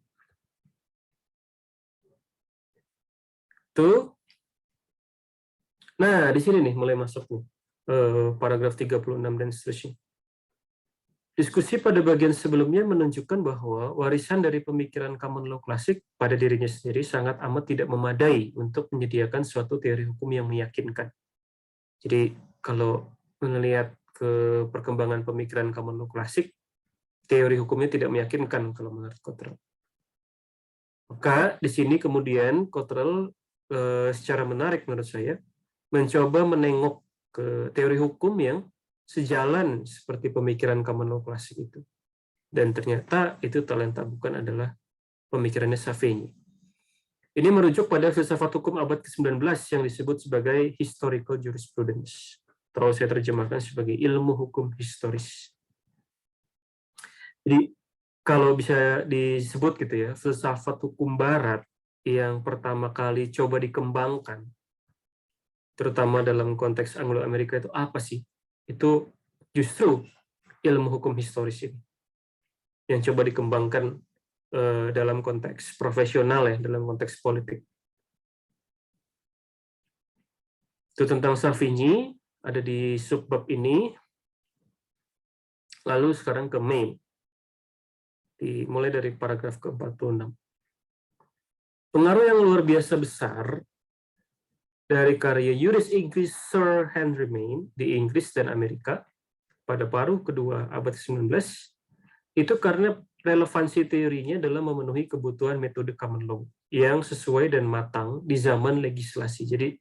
Tuh. Nah, di sini nih mulai masuk nih, paragraf 36 dan seterusnya. Diskusi pada bagian sebelumnya menunjukkan bahwa warisan dari pemikiran common law klasik pada dirinya sendiri sangat amat tidak memadai untuk menyediakan suatu teori hukum yang meyakinkan. Jadi, kalau melihat ke perkembangan pemikiran common law klasik, teori hukumnya tidak meyakinkan kalau menurut Cottrell. Maka di sini kemudian Cottrell secara menarik menurut saya mencoba menengok ke teori hukum yang sejalan seperti pemikiran common law klasik itu. Dan ternyata itu talenta bukan adalah pemikirannya Savigny. Ini merujuk pada filsafat hukum abad ke-19 yang disebut sebagai historical jurisprudence. Terus saya terjemahkan sebagai ilmu hukum historis. Jadi kalau bisa disebut gitu ya, filsafat hukum barat yang pertama kali coba dikembangkan, terutama dalam konteks Anglo-Amerika itu apa sih? Itu justru ilmu hukum historis ini yang coba dikembangkan dalam konteks profesional ya, dalam konteks politik. Itu tentang Savigny, ada di subbab ini. Lalu sekarang ke Maine. Mulai dari paragraf ke-46. Pengaruh yang luar biasa besar dari karya Juris Inggris Sir Henry Maine di Inggris dan Amerika pada paruh kedua abad ke-19 itu karena relevansi teorinya dalam memenuhi kebutuhan metode common law yang sesuai dan matang di zaman legislasi. Jadi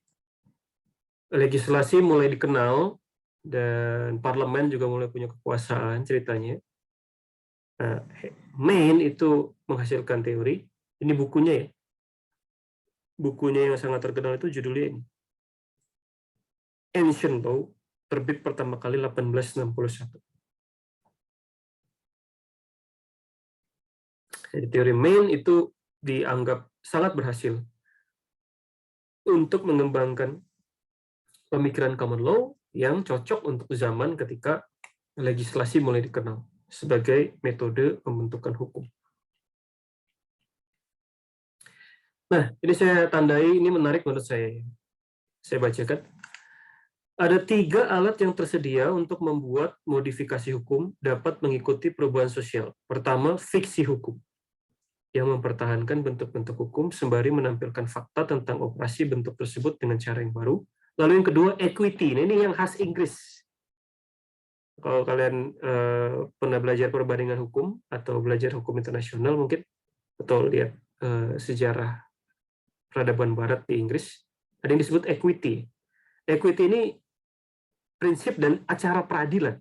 legislasi mulai dikenal dan parlemen juga mulai punya kekuasaan ceritanya. Nah, Maine itu menghasilkan teori. Ini bukunya ya. Bukunya yang sangat terkenal itu judulnya ini. Ancient Law, terbit pertama kali 1861. Jadi teori Maine itu dianggap sangat berhasil untuk mengembangkan pemikiran common law yang cocok untuk zaman ketika legislasi mulai dikenal sebagai metode pembentukan hukum. Nah, ini saya tandai, ini menarik menurut saya. Saya bacakan. Ada 3 alat yang tersedia untuk membuat modifikasi hukum dapat mengikuti perubahan sosial. Pertama, fiksi hukum, yang mempertahankan bentuk-bentuk hukum sembari menampilkan fakta tentang operasi bentuk tersebut dengan cara yang baru. Lalu yang kedua, equity. Nah, ini yang khas Inggris. Kalau kalian pernah belajar perbandingan hukum atau belajar hukum internasional mungkin, atau lihat sejarah peradaban Barat di Inggris, ada yang disebut equity. Equity ini prinsip dan acara peradilan,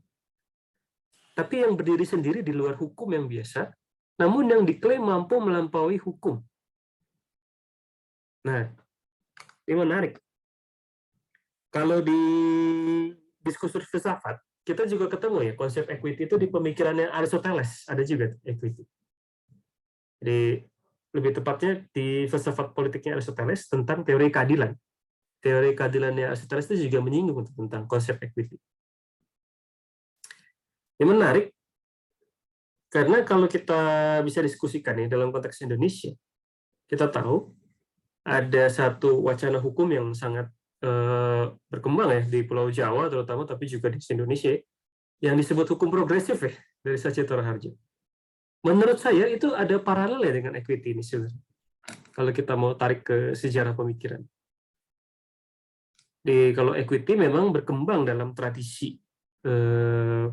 tapi yang berdiri sendiri di luar hukum yang biasa, namun yang diklaim mampu melampaui hukum. Nah, ini menarik. Kalau di diskursus filsafat, kita juga ketemu ya konsep equity itu di pemikirannya Aristoteles, ada juga equity. Jadi lebih tepatnya di filsafat politiknya Aristoteles tentang teori keadilan. Teori keadilannya Aristoteles itu juga menyinggung tentang konsep equity. Yang menarik, karena kalau kita bisa diskusikan ya dalam konteks Indonesia, kita tahu ada satu wacana hukum yang sangat berkembang ya di Pulau Jawa terutama, tapi juga di Indonesia, yang disebut hukum progresif ya, dari Satyendra Harjo. Menurut saya itu ada paralel ya dengan equity ini sebenarnya. Kalau kita mau tarik ke sejarah pemikiran. Kalau equity memang berkembang dalam tradisi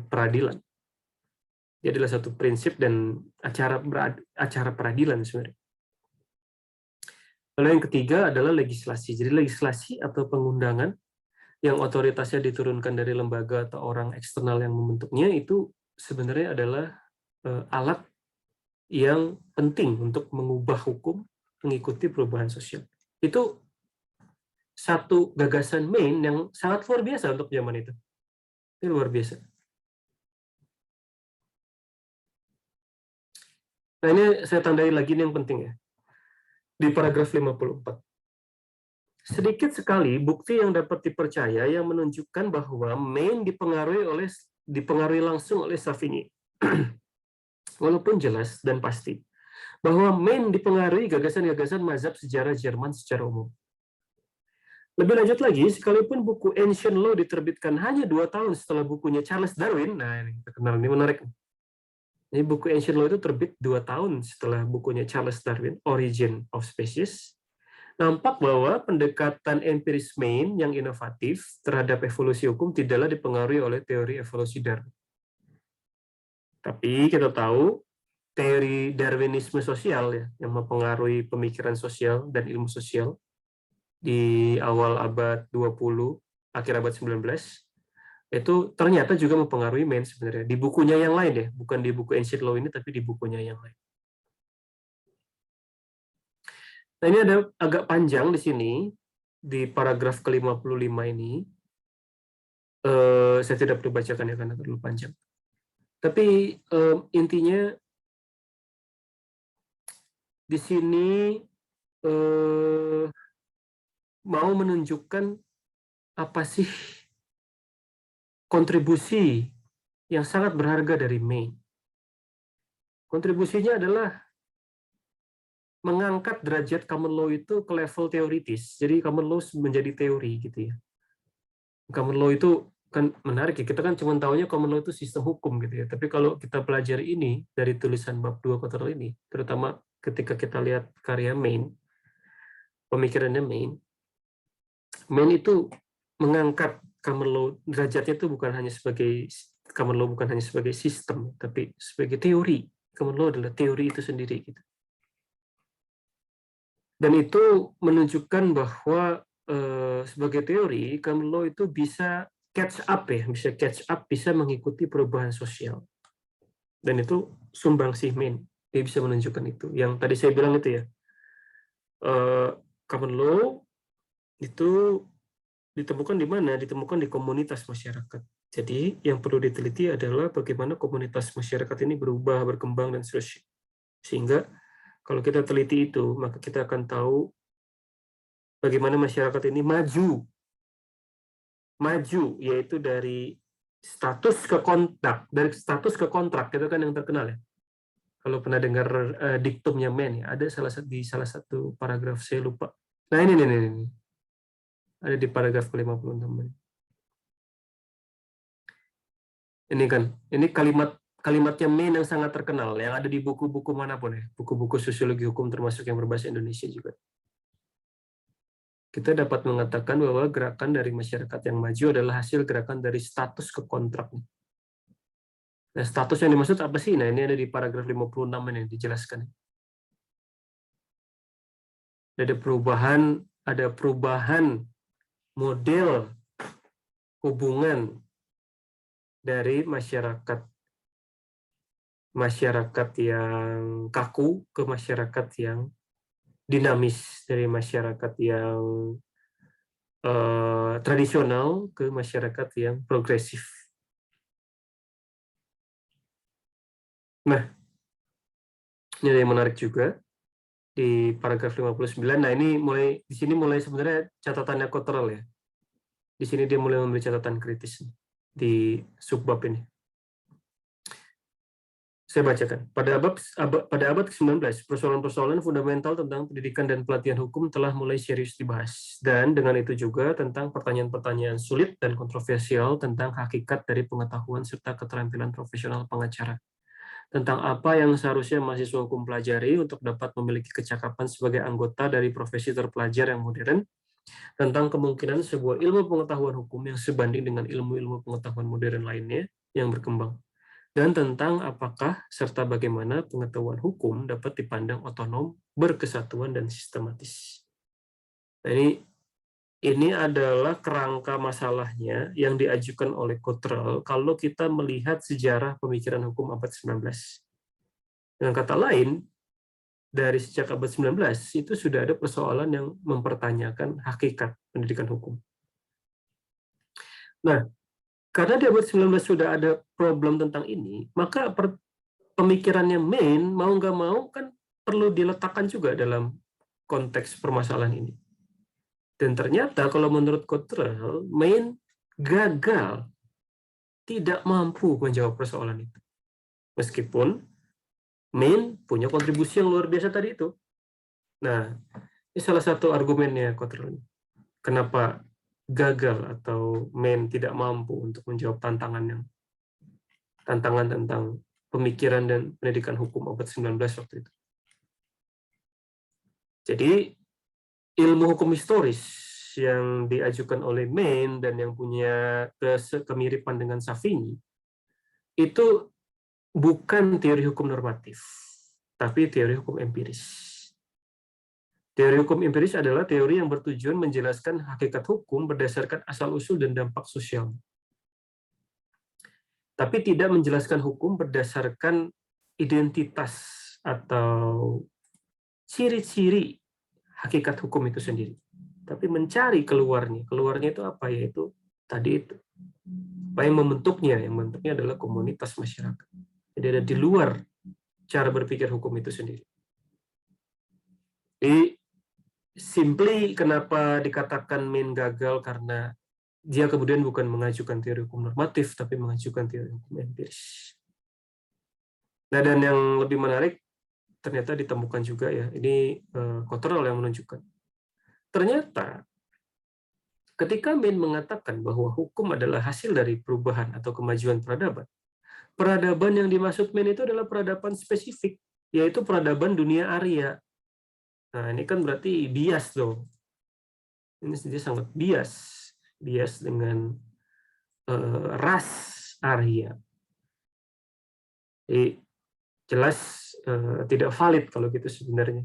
peradilan. Dia adalah satu prinsip dan acara peradilan sebenarnya. Lalu yang ketiga adalah legislasi. Jadi legislasi atau pengundangan yang otoritasnya diturunkan dari lembaga atau orang eksternal yang membentuknya itu sebenarnya adalah alat yang penting untuk mengubah hukum mengikuti perubahan sosial. Itu satu gagasan Maine yang sangat luar biasa untuk zaman itu. Ini luar biasa. Nah, ini saya tandai lagi ini yang penting ya. Di paragraf 54. Sedikit sekali bukti yang dapat dipercaya yang menunjukkan bahwa Maine dipengaruhi langsung oleh Savigny. Walaupun jelas dan pasti bahwa Maine dipengaruhi gagasan-gagasan mazhab sejarah Jerman secara umum. Lebih lanjut lagi, sekalipun buku Ancient Law diterbitkan hanya 2 tahun setelah bukunya Charles Darwin, nah ini terkenal, ini menarik. Ini buku Ancient Law itu terbit 2 tahun setelah bukunya Charles Darwin, Origin of Species. Nampak bahwa pendekatan empiris Maine yang inovatif terhadap evolusi hukum tidaklah dipengaruhi oleh teori evolusi Darwin. Tapi kita tahu teori Darwinisme sosial ya, yang mempengaruhi pemikiran sosial dan ilmu sosial di awal abad 20, akhir abad 19, itu ternyata juga mempengaruhi Maine sebenarnya. Di bukunya yang lain ya, bukan di buku Ancient Law ini, tapi di bukunya yang lain. Nah, ini ada agak panjang di sini, di paragraf ke-55 ini. Saya tidak perlu bacakan ya, karena terlalu panjang. Tapi intinya, di sini mau menunjukkan apa sih kontribusi yang sangat berharga dari Maine. Kontribusinya adalah mengangkat derajat common law itu ke level teoritis. Jadi common law menjadi teori gitu ya. Common law itu kan menarik ya. Kita kan cuma tahunya common law itu sistem hukum gitu ya. Tapi kalau kita pelajari ini dari tulisan bab 2 Cottrell ini, terutama ketika kita lihat karya Maine, pemikirannya Maine itu mengangkat common law, derajatnya itu bukan hanya sebagai common law bukan hanya sebagai sistem, tapi sebagai teori. Common law adalah teori itu sendiri gitu. Dan itu menunjukkan bahwa sebagai teori, common law itu bisa catch up ya, bisa mengikuti perubahan sosial. Dan itu sumbangsih Maine, dia bisa menunjukkan itu. Yang tadi saya bilang itu ya, common law itu ditemukan di mana? Ditemukan di komunitas masyarakat. Jadi yang perlu diteliti adalah bagaimana komunitas masyarakat ini berubah, berkembang, dan seterusnya. Sehingga kalau kita teliti itu, maka kita akan tahu bagaimana masyarakat ini maju, yaitu dari status ke kontrak, itu kan yang terkenal ya. Kalau pernah dengar diktumnya Mann, ya, ada di salah satu paragraf, saya lupa. Nah ini. Ada di paragraf ke-56. Ini kan, ini kalimatnya Mann yang sangat terkenal, yang ada di buku-buku manapun ya, buku-buku sosiologi hukum termasuk yang berbahasa Indonesia juga. Kita dapat mengatakan bahwa gerakan dari masyarakat yang maju adalah hasil gerakan dari status ke kontrak. Nah, status yang dimaksud apa sih? Nah, ini ada di paragraf 56 ini dijelaskan. Ada perubahan model hubungan dari masyarakat yang kaku ke masyarakat yang dinamis, dari masyarakat yang tradisional ke masyarakat yang progresif. Nah, ini ada yang menarik juga di paragraf 59. Nah, ini di sini mulai sebenarnya catatannya Cottrell ya. Di sini dia mulai memberi catatan kritis di subbab ini. Saya bacakan. Pada abad ke-19, persoalan-persoalan fundamental tentang pendidikan dan pelatihan hukum telah mulai serius dibahas. Dan dengan itu juga tentang pertanyaan-pertanyaan sulit dan kontroversial tentang hakikat dari pengetahuan serta keterampilan profesional pengacara. Tentang apa yang seharusnya mahasiswa hukum pelajari untuk dapat memiliki kecakapan sebagai anggota dari profesi terpelajar yang modern, tentang kemungkinan sebuah ilmu pengetahuan hukum yang sebanding dengan ilmu-ilmu pengetahuan modern lainnya yang berkembang, dan tentang apakah serta bagaimana pengetahuan hukum dapat dipandang otonom, berkesatuan, dan sistematis. Nah, ini adalah kerangka masalahnya yang diajukan oleh Cottrell kalau kita melihat sejarah pemikiran hukum abad 19. Dengan kata lain, dari sejak abad 19 itu sudah ada persoalan yang mempertanyakan hakikat pendidikan hukum. Nah, karena di abad 19 sudah ada problem tentang ini, maka pemikirannya Mann mau nggak mau kan perlu diletakkan juga dalam konteks permasalahan ini. Dan ternyata kalau menurut Cottrell, Mann gagal, tidak mampu menjawab persoalan itu. Meskipun Mann punya kontribusi yang luar biasa tadi itu. Nah, ini salah satu argumennya Cottrell. Kenapa gagal atau Mann tidak mampu untuk menjawab tantangan tentang pemikiran dan pendidikan hukum abad 19 waktu itu. Jadi ilmu hukum historis yang diajukan oleh Mann dan yang punya kemiripan dengan Savigny itu bukan teori hukum normatif, tapi teori hukum empiris. Teori hukum empiris adalah teori yang bertujuan menjelaskan hakikat hukum berdasarkan asal-usul dan dampak sosial. Tapi tidak menjelaskan hukum berdasarkan identitas atau ciri-ciri hakikat hukum itu sendiri. Tapi mencari keluarnya. Keluarnya itu apa? Yaitu tadi itu. Apa yang membentuknya? Yang membentuknya adalah komunitas masyarakat. Jadi ada di luar cara berpikir hukum itu sendiri. Jadi, simply kenapa dikatakan Mann gagal karena dia kemudian bukan mengajukan teori hukum normatif, tapi mengajukan teori hukum empiris. Nah, dan yang lebih menarik, ternyata ditemukan juga ya, ini Cottrell yang menunjukkan. Ternyata, ketika Mann mengatakan bahwa hukum adalah hasil dari perubahan atau kemajuan peradaban yang dimaksud Mann itu adalah peradaban spesifik, yaitu peradaban dunia Arya. Nah, ini kan berarti bias dong. Ini dia sangat bias dengan ras Arya. Jadi, jelas tidak valid kalau gitu sebenarnya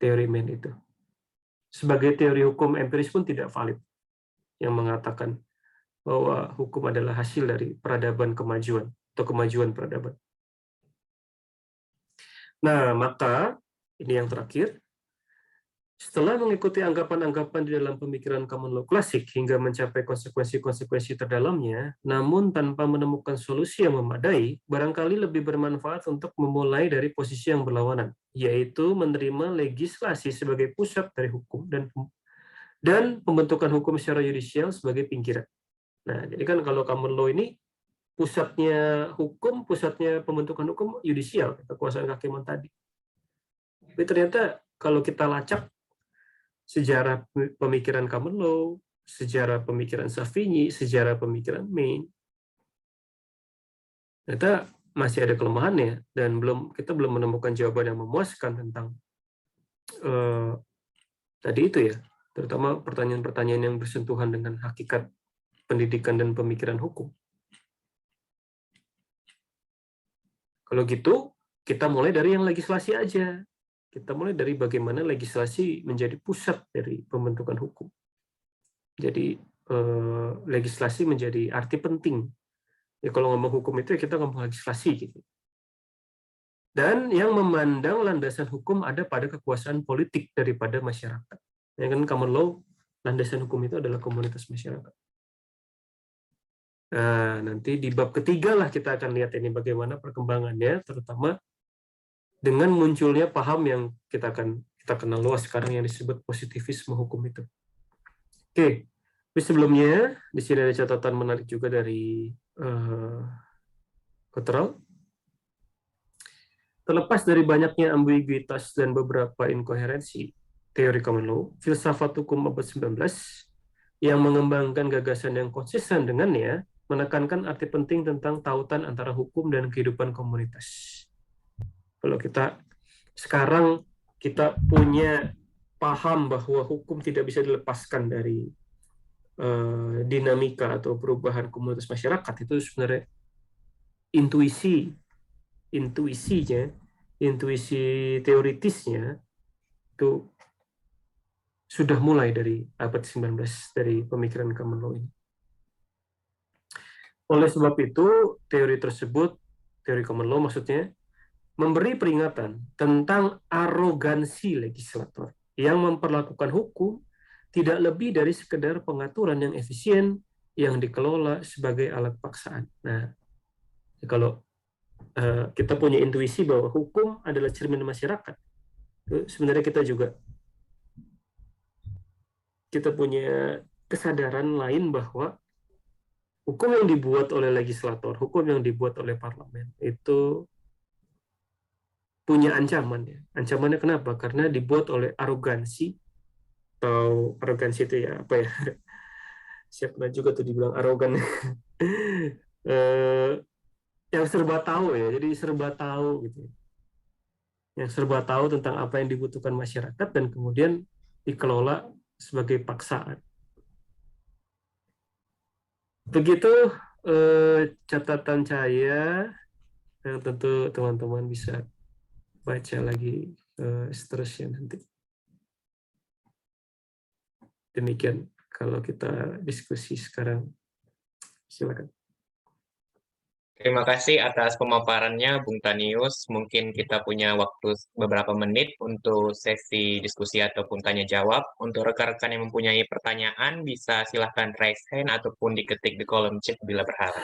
teori Mann itu. Sebagai teori hukum empiris pun tidak valid yang mengatakan bahwa hukum adalah hasil dari peradaban kemajuan atau kemajuan peradaban. Nah, maka ini yang terakhir. Setelah mengikuti anggapan-anggapan di dalam pemikiran common law klasik hingga mencapai konsekuensi-konsekuensi terdalamnya, namun tanpa menemukan solusi yang memadai, barangkali lebih bermanfaat untuk memulai dari posisi yang berlawanan, yaitu menerima legislasi sebagai pusat dari hukum dan pembentukan hukum secara yudisial sebagai pinggiran. Nah, jadi kan kalau common law ini pusatnya hukum, pusatnya pembentukan hukum yudisial, kekuasaan kehakiman tadi. Tapi ternyata kalau kita lacak sejarah pemikiran common law, sejarah pemikiran Savigny, sejarah pemikiran Maine, ternyata masih ada kelemahannya dan kita belum menemukan jawaban yang memuaskan tentang tadi itu ya, terutama pertanyaan-pertanyaan yang bersentuhan dengan hakikat pendidikan dan pemikiran hukum. Kalau gitu, kita mulai dari yang legislasi aja. Kita mulai dari bagaimana legislasi menjadi pusat dari pembentukan hukum. Jadi legislasi menjadi arti penting. Ya kalau ngomong hukum itu ya kita ngomong legislasi gitu. Dan yang memandang landasan hukum ada pada kekuasaan politik daripada masyarakat. Ya kan common law, landasan hukum itu adalah komunitas masyarakat. Nah, nanti di bab ketiga lah kita akan lihat ini bagaimana perkembangannya, terutama dengan munculnya paham yang kita kenal luas sekarang yang disebut positivisme hukum itu. Oke, tapi sebelumnya di sini ada catatan menarik juga dari Cottrell. Terlepas dari banyaknya ambiguitas dan beberapa inkoherensi teori common law, filsafat hukum abad 19 yang mengembangkan gagasan yang konsisten dengannya menekankan arti penting tentang tautan antara hukum dan kehidupan komunitas. Kalau sekarang kita punya paham bahwa hukum tidak bisa dilepaskan dari dinamika atau perubahan komunitas masyarakat, itu sebenarnya intuisi teoritisnya itu sudah mulai dari abad 19 dari pemikiran common law ini. Oleh sebab itu, teori common law maksudnya, memberi peringatan tentang arogansi legislator yang memperlakukan hukum tidak lebih dari sekedar pengaturan yang efisien yang dikelola sebagai alat paksaan. Nah, kalau kita punya intuisi bahwa hukum adalah cermin masyarakat, sebenarnya kita punya kesadaran lain bahwa hukum yang dibuat oleh legislator, hukum yang dibuat oleh parlemen itu punya ancaman ya. Ancamannya kenapa? Karena dibuat oleh arogansi, atau arogansi itu ya apa ya? Siapa juga tuh dibilang arogan. Yang serba tahu ya, jadi serba tahu gitu. Yang serba tahu tentang apa yang dibutuhkan masyarakat dan kemudian dikelola sebagai paksaan. Begitu catatan saya yang tentu teman-teman bisa baca lagi seterusnya nanti. Demikian kalau kita diskusi sekarang. Silakan. Terima kasih atas pemaparannya, Bung Tanius. Mungkin kita punya waktu beberapa menit untuk sesi diskusi ataupun tanya jawab. Untuk rekan-rekan yang mempunyai pertanyaan, bisa silahkan raise hand ataupun diketik di kolom chat bila berharap.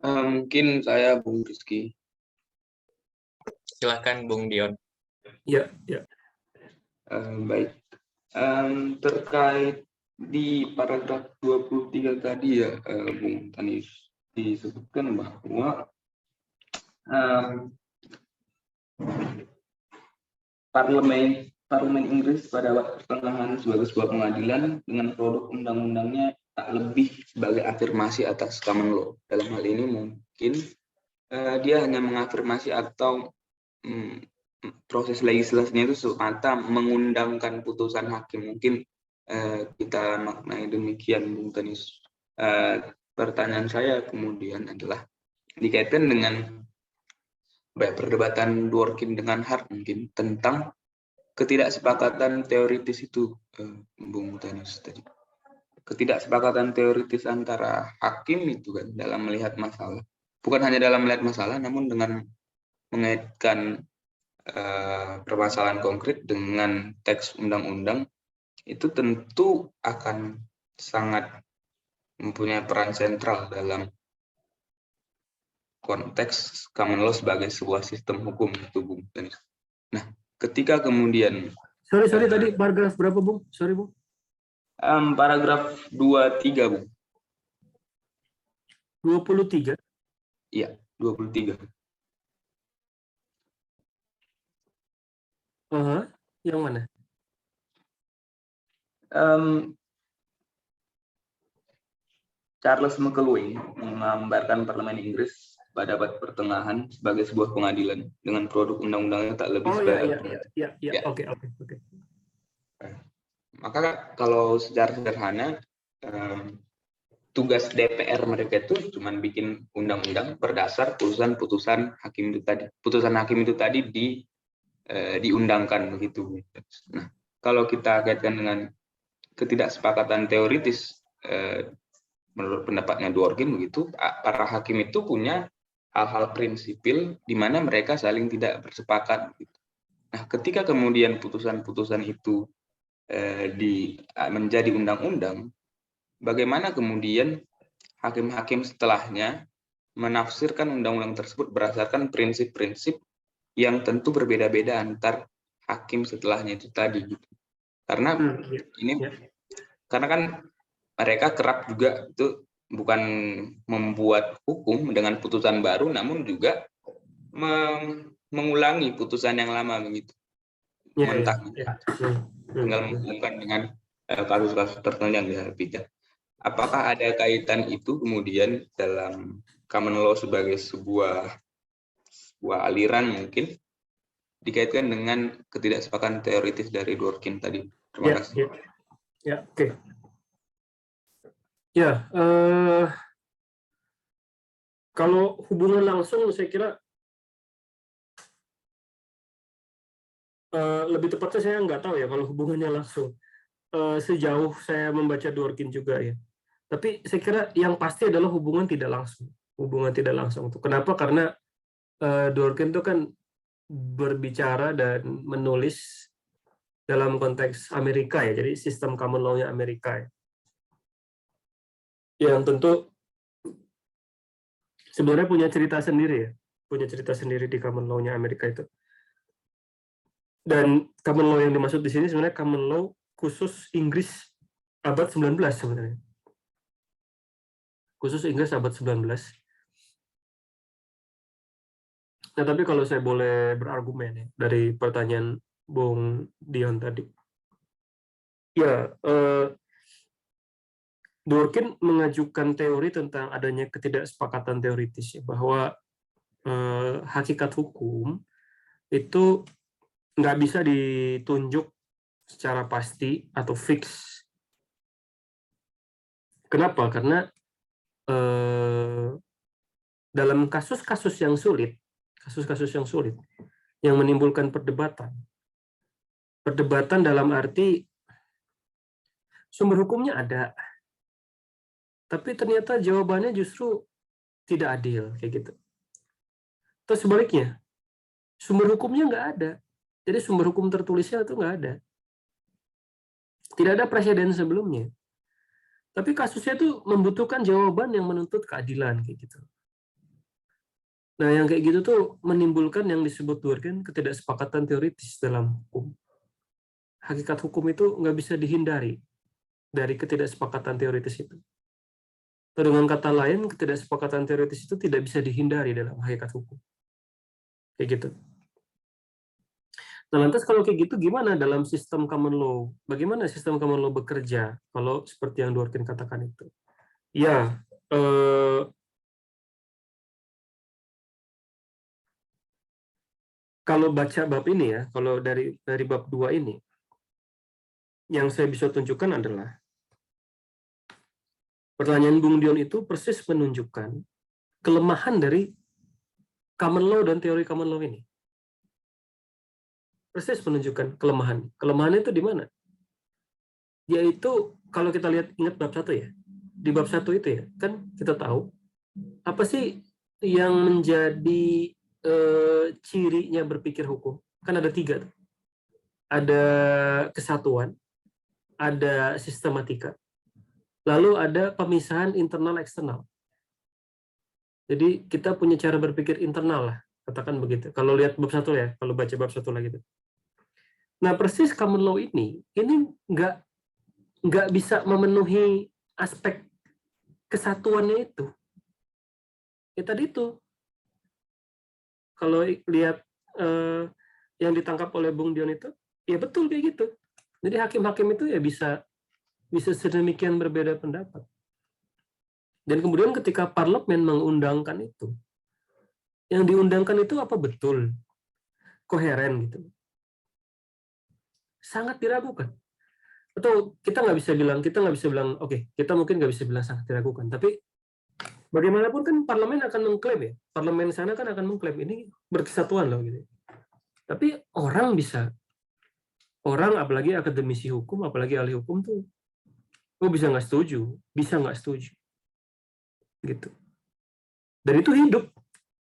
Mungkin saya Bung Rizky. Silahkan Bung Dion. Ya. Baik. Terkait di paragraf 23 tadi ya, Bung Tanius, disebutkan bahwa Parlemen Inggris pada abad pertengahan sebagai sebuah pengadilan dengan produk undang-undangnya tak lebih sebagai afirmasi atas common law. Dalam hal ini mungkin dia hanya mengafirmasi atau proses legislasinya itu semata mengundangkan putusan hakim. Mungkin kita maknai demikian, Bung Tanis. Pertanyaan saya kemudian adalah dikaitkan dengan perdebatan Dworkin dengan Hart mungkin tentang ketidaksepakatan teoritis itu, Bung Tanis tadi. Ketidaksepakatan teoritis antara hakim itu kan dalam melihat masalah. Bukan hanya dalam melihat masalah, namun dengan mengaitkan permasalahan konkret dengan teks undang-undang, itu tentu akan sangat mempunyai peran sentral dalam konteks common law sebagai sebuah sistem hukum itu, Bung Tanis. Nah, ketika kemudian Sorry tadi paragraf berapa, Bung? Sorry, Bung. Paragraf 23, Bung. 23. Iya, 23. Yang mana? Charles McElwain menggambarkan Parlemen Inggris pada abad pertengahan sebagai sebuah pengadilan dengan produk undang-undangnya tak lebih sebagai Iya. Oke. Maka kalau secara sederhana tugas DPR mereka itu cuma bikin undang-undang berdasar putusan hakim itu tadi. Putusan hakim itu tadi diundangkan begitu. Nah, kalau kita kaitkan dengan ketidaksepakatan teoritis, menurut pendapatnya Dworkin begitu, para hakim itu punya hal-hal prinsipil di mana mereka saling tidak bersepakat. Nah, ketika kemudian putusan-putusan itu menjadi undang-undang, bagaimana kemudian hakim-hakim setelahnya menafsirkan undang-undang tersebut berdasarkan prinsip-prinsip yang tentu berbeda-beda antar hakim setelahnya itu tadi. Karena karena kan mereka kerap juga itu bukan membuat hukum dengan putusan baru, namun juga mengulangi putusan yang lama begitu. Tinggal menghubungkan dengan kasus-kasus tertentu yang dihadapi. Apakah ada kaitan itu kemudian dalam common law sebagai sebuah aliran mungkin dikaitkan dengan ketidaksepakatan teoritis dari Dworkin tadi? Terima kasih. Oke. Kalau hubungan langsung, saya kira lebih tepatnya saya nggak tahu ya kalau hubungannya langsung. Sejauh saya membaca Dworkin juga ya. Tapi saya kira yang pasti adalah hubungan tidak langsung. Hubungan tidak langsung. Kenapa? Karena Dworkin itu kan berbicara dan menulis dalam konteks Amerika ya, jadi sistem common law-nya Amerika ya. Yang tentu sebenarnya punya cerita sendiri di common law-nya Amerika itu. Dan common law yang dimaksud di sini sebenarnya common law khusus Inggris abad 19 sebenarnya. Khusus Inggris abad 19. Nah, tapi kalau saya boleh berargumen ya, dari pertanyaan Bung Dion tadi. Ya, Dworkin mengajukan teori tentang adanya ketidaksepakatan teoritis, ya, bahwa hakikat hukum itu nggak bisa ditunjuk secara pasti atau fix. Kenapa? Karena dalam kasus-kasus yang sulit yang menimbulkan perdebatan dalam arti sumber hukumnya ada, tapi ternyata jawabannya justru tidak adil kayak gitu. Atau sebaliknya, sumber hukumnya nggak ada, jadi sumber hukum tertulisnya itu nggak ada, tidak ada presiden sebelumnya, tapi kasusnya itu membutuhkan jawaban yang menuntut keadilan kayak gitu. Nah, yang kayak gitu tuh menimbulkan yang disebut Dworkin ketidaksepakatan teoritis dalam hukum. Hakikat hukum itu nggak bisa dihindari dari ketidaksepakatan teoritis itu. Atau dengan kata lain, ketidaksepakatan teoritis itu tidak bisa dihindari dalam hakikat hukum. Kayak gitu. Nah, lantas kalau kayak gitu gimana dalam sistem common law? Bagaimana sistem common law bekerja kalau seperti yang Dworkin katakan itu? Ya, kalau baca bab ini ya, kalau dari bab 2 ini, yang saya bisa tunjukkan adalah pertanyaan Bung Dion itu persis menunjukkan kelemahan dari common law dan teori common law ini. Persis menunjukkan kelemahan. Kelemahannya itu di mana? Yaitu kalau kita lihat, ingat bab 1 ya. Di bab 1 itu ya, kan kita tahu apa sih yang menjadi cirinya berpikir hukum? Kan ada 3. Ada kesatuan, ada sistematika, lalu ada pemisahan internal eksternal. Jadi kita punya cara berpikir internal lah, katakan begitu. Kalau lihat bab 1 ya, kalau baca bab 1 lagi itu. Nah, persis common law ini nggak bisa memenuhi aspek kesatuannya itu. Ya tadi itu, kalau lihat yang ditangkap oleh Bung Dion itu, ya betul kayak gitu. Jadi hakim-hakim itu ya bisa sedemikian berbeda pendapat. Dan kemudian ketika parlemen mengundangkan itu, yang diundangkan itu apa betul koheren gitu? Sangat diragukan. Atau kita nggak bisa bilang, oke, kita mungkin nggak bisa bilang sangat diragukan, tapi bagaimanapun kan parlemen akan mengklaim ya, parlemen sana kan akan mengklaim ini berkesatuan loh gitu. Tapi orang apalagi akademisi hukum, apalagi ahli hukum tuh, bisa nggak setuju, gitu. Dan itu hidup,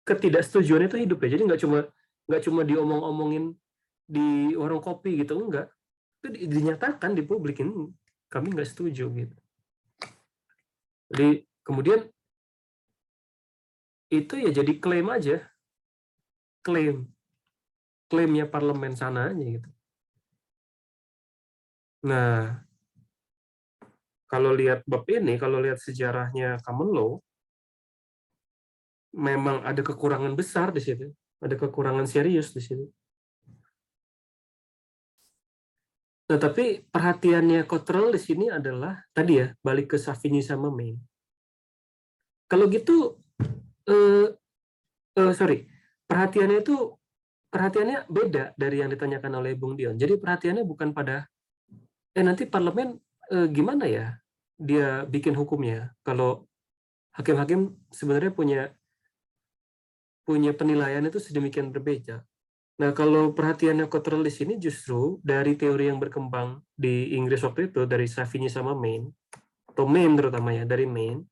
ketidaksetujuan itu hidup ya. Jadi nggak cuma diomong-omongin di warung kopi gitu, enggak. Itu dinyatakan di publik, ini kami nggak setuju gitu. Jadi kemudian itu ya jadi klaim aja, klaimnya parlemen sana aja gitu. Nah, kalau lihat bab ini, kalau lihat sejarahnya common law, memang ada kekurangan besar di situ, ada kekurangan serius di situ. Nah, tapi perhatiannya Cottrell di sini adalah tadi ya, balik ke Savigny sama Maine. Kalau gitu, perhatiannya beda dari yang ditanyakan oleh Bung Dion. Jadi perhatiannya bukan pada nanti parlemen gimana ya dia bikin hukumnya. Kalau hakim-hakim sebenarnya punya penilaian itu sedemikian berbeda. Nah, kalau perhatiannya Cottrell di sini justru dari teori yang berkembang di Inggris waktu itu, dari Savigny sama Maine, atau Maine terutama ya, dari Maine,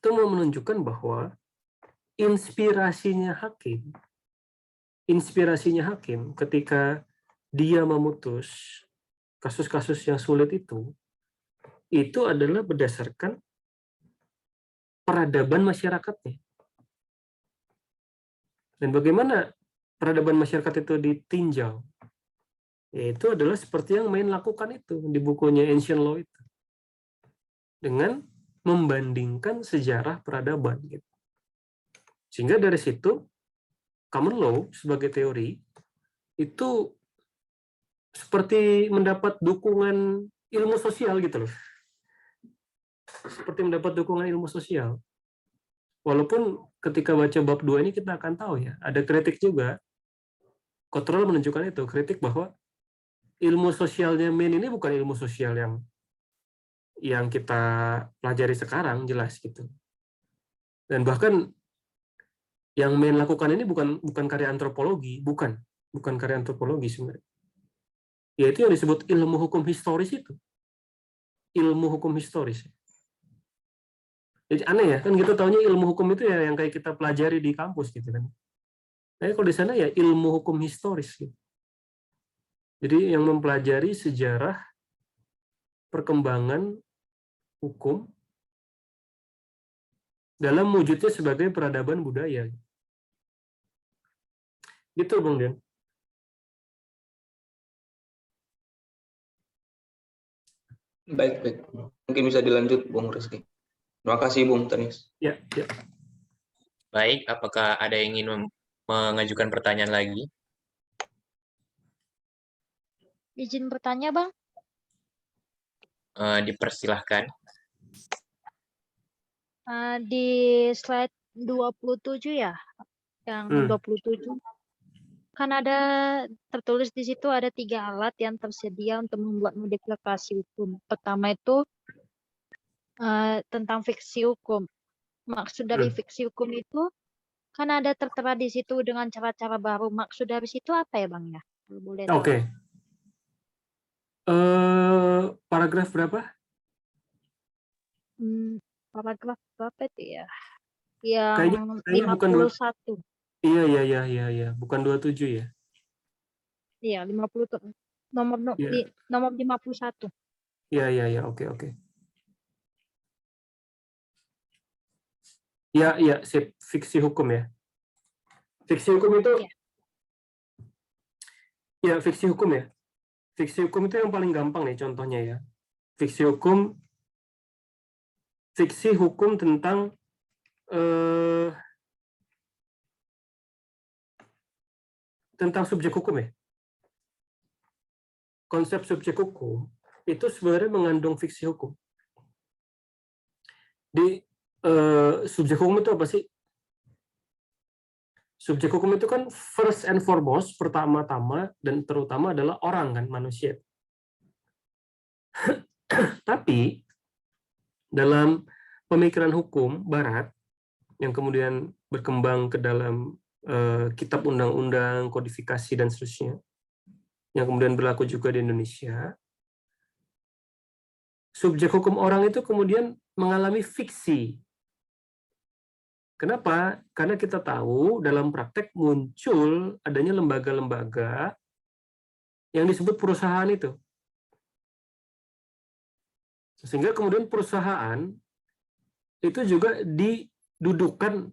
itu mau menunjukkan bahwa inspirasinya hakim ketika dia memutus kasus-kasus yang sulit itu adalah berdasarkan peradaban masyarakatnya. Dan bagaimana peradaban masyarakat itu ditinjau? Yaitu adalah seperti yang Maine lakukan itu di bukunya Ancient Law itu. Dengan membandingkan sejarah peradaban. Gitu. Sehingga dari situ, common law sebagai teori itu seperti mendapat dukungan ilmu sosial gitu loh. Seperti mendapat dukungan ilmu sosial. Walaupun ketika baca bab 2 ini kita akan tahu ya, ada kritik juga. Cottrell menunjukkan itu, kritik bahwa ilmu sosialnya Maine ini bukan ilmu sosial yang kita pelajari sekarang, jelas gitu. Dan bahkan yang Maine lakukan ini bukan karya antropologi, bukan karya antropologi sebenarnya. Yaitu yang disebut ilmu hukum historis itu. Ilmu hukum historis. Jadi aneh ya, kan kita taunya ilmu hukum itu ya yang kayak kita pelajari di kampus gitu kan. Nah, kalau di sana ya ilmu hukum historis gitu. Jadi yang mempelajari sejarah perkembangan hukum dalam wujudnya sebagai peradaban budaya. Gitu, Bung Dian. Baik. Mungkin bisa dilanjut, Bung Rizky. Terima kasih, Bung Tanis. Ya. Baik, apakah ada yang ingin mengajukan pertanyaan lagi? izin bertanya, Bang. Dipersilahkan. Di slide 27 ya, yang 27. Kan ada tertulis di situ ada 3 alat yang tersedia untuk membuat deklarasi hukum. Pertama itu tentang fiksi hukum. Maksud dari fiksi hukum itu kan ada tertera di situ dengan cara-cara baru. Maksud dari situ apa ya, Bang ya? Kalau boleh tahu. Oke. Paragraf berapa? Paragraf berapa itu ya? Kayaknya Yang bukan 51. Iya. Bukan 27 ya? Iya, 50 tuh. Nomor 51. Iya. Oke. Iya, sip. Fiksi hukum ya. Fiksi hukum itu fiksi hukum ya. Fiksi hukum itu yang paling gampang nih contohnya ya. Fiksi hukum tentang subjek hukum ya. Konsep subjek hukum itu sebenarnya mengandung fiksi hukum. Di subjek hukum itu apa sih? Subjek hukum itu kan first and foremost, pertama-tama dan terutama adalah orang kan, manusia. Tapi dalam pemikiran hukum Barat yang kemudian berkembang ke dalam kitab undang-undang, kodifikasi dan seterusnya, yang kemudian berlaku juga di Indonesia, subjek hukum orang itu kemudian mengalami fiksi. Kenapa? Karena kita tahu dalam praktek muncul adanya lembaga-lembaga yang disebut perusahaan itu. Sehingga kemudian perusahaan itu juga didudukan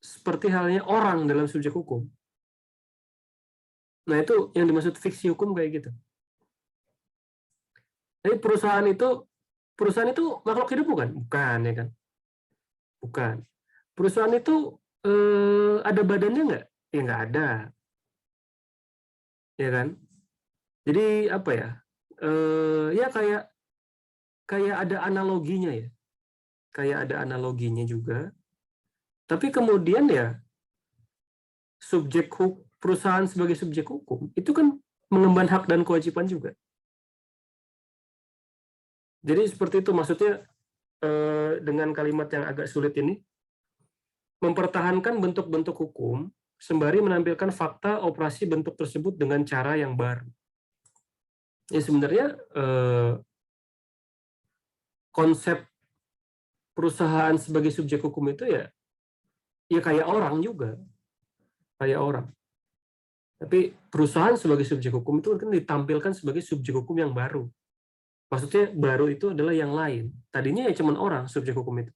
seperti halnya orang dalam subjek hukum. Nah, itu yang dimaksud fiksi hukum kayak gitu. Jadi perusahaan itu makhluk hidup bukan? Bukan, ya kan? Bukan. Perusahaan itu ada badannya nggak? Ya nggak ada. Ya kan? Jadi apa ya? Ya kayak ada analoginya ya. Kayak ada analoginya juga. Tapi kemudian ya perusahaan sebagai subjek hukum itu kan mengemban hak dan kewajiban juga. Jadi seperti itu maksudnya dengan kalimat yang agak sulit ini, mempertahankan bentuk-bentuk hukum sembari menampilkan fakta operasi bentuk tersebut dengan cara yang baru. Ya sebenarnya konsep perusahaan sebagai subjek hukum itu ya kayak orang juga, kayak orang. Tapi perusahaan sebagai subjek hukum itu kan ditampilkan sebagai subjek hukum yang baru. Maksudnya baru itu adalah yang lain. Tadinya ya cuma orang subjek hukum itu.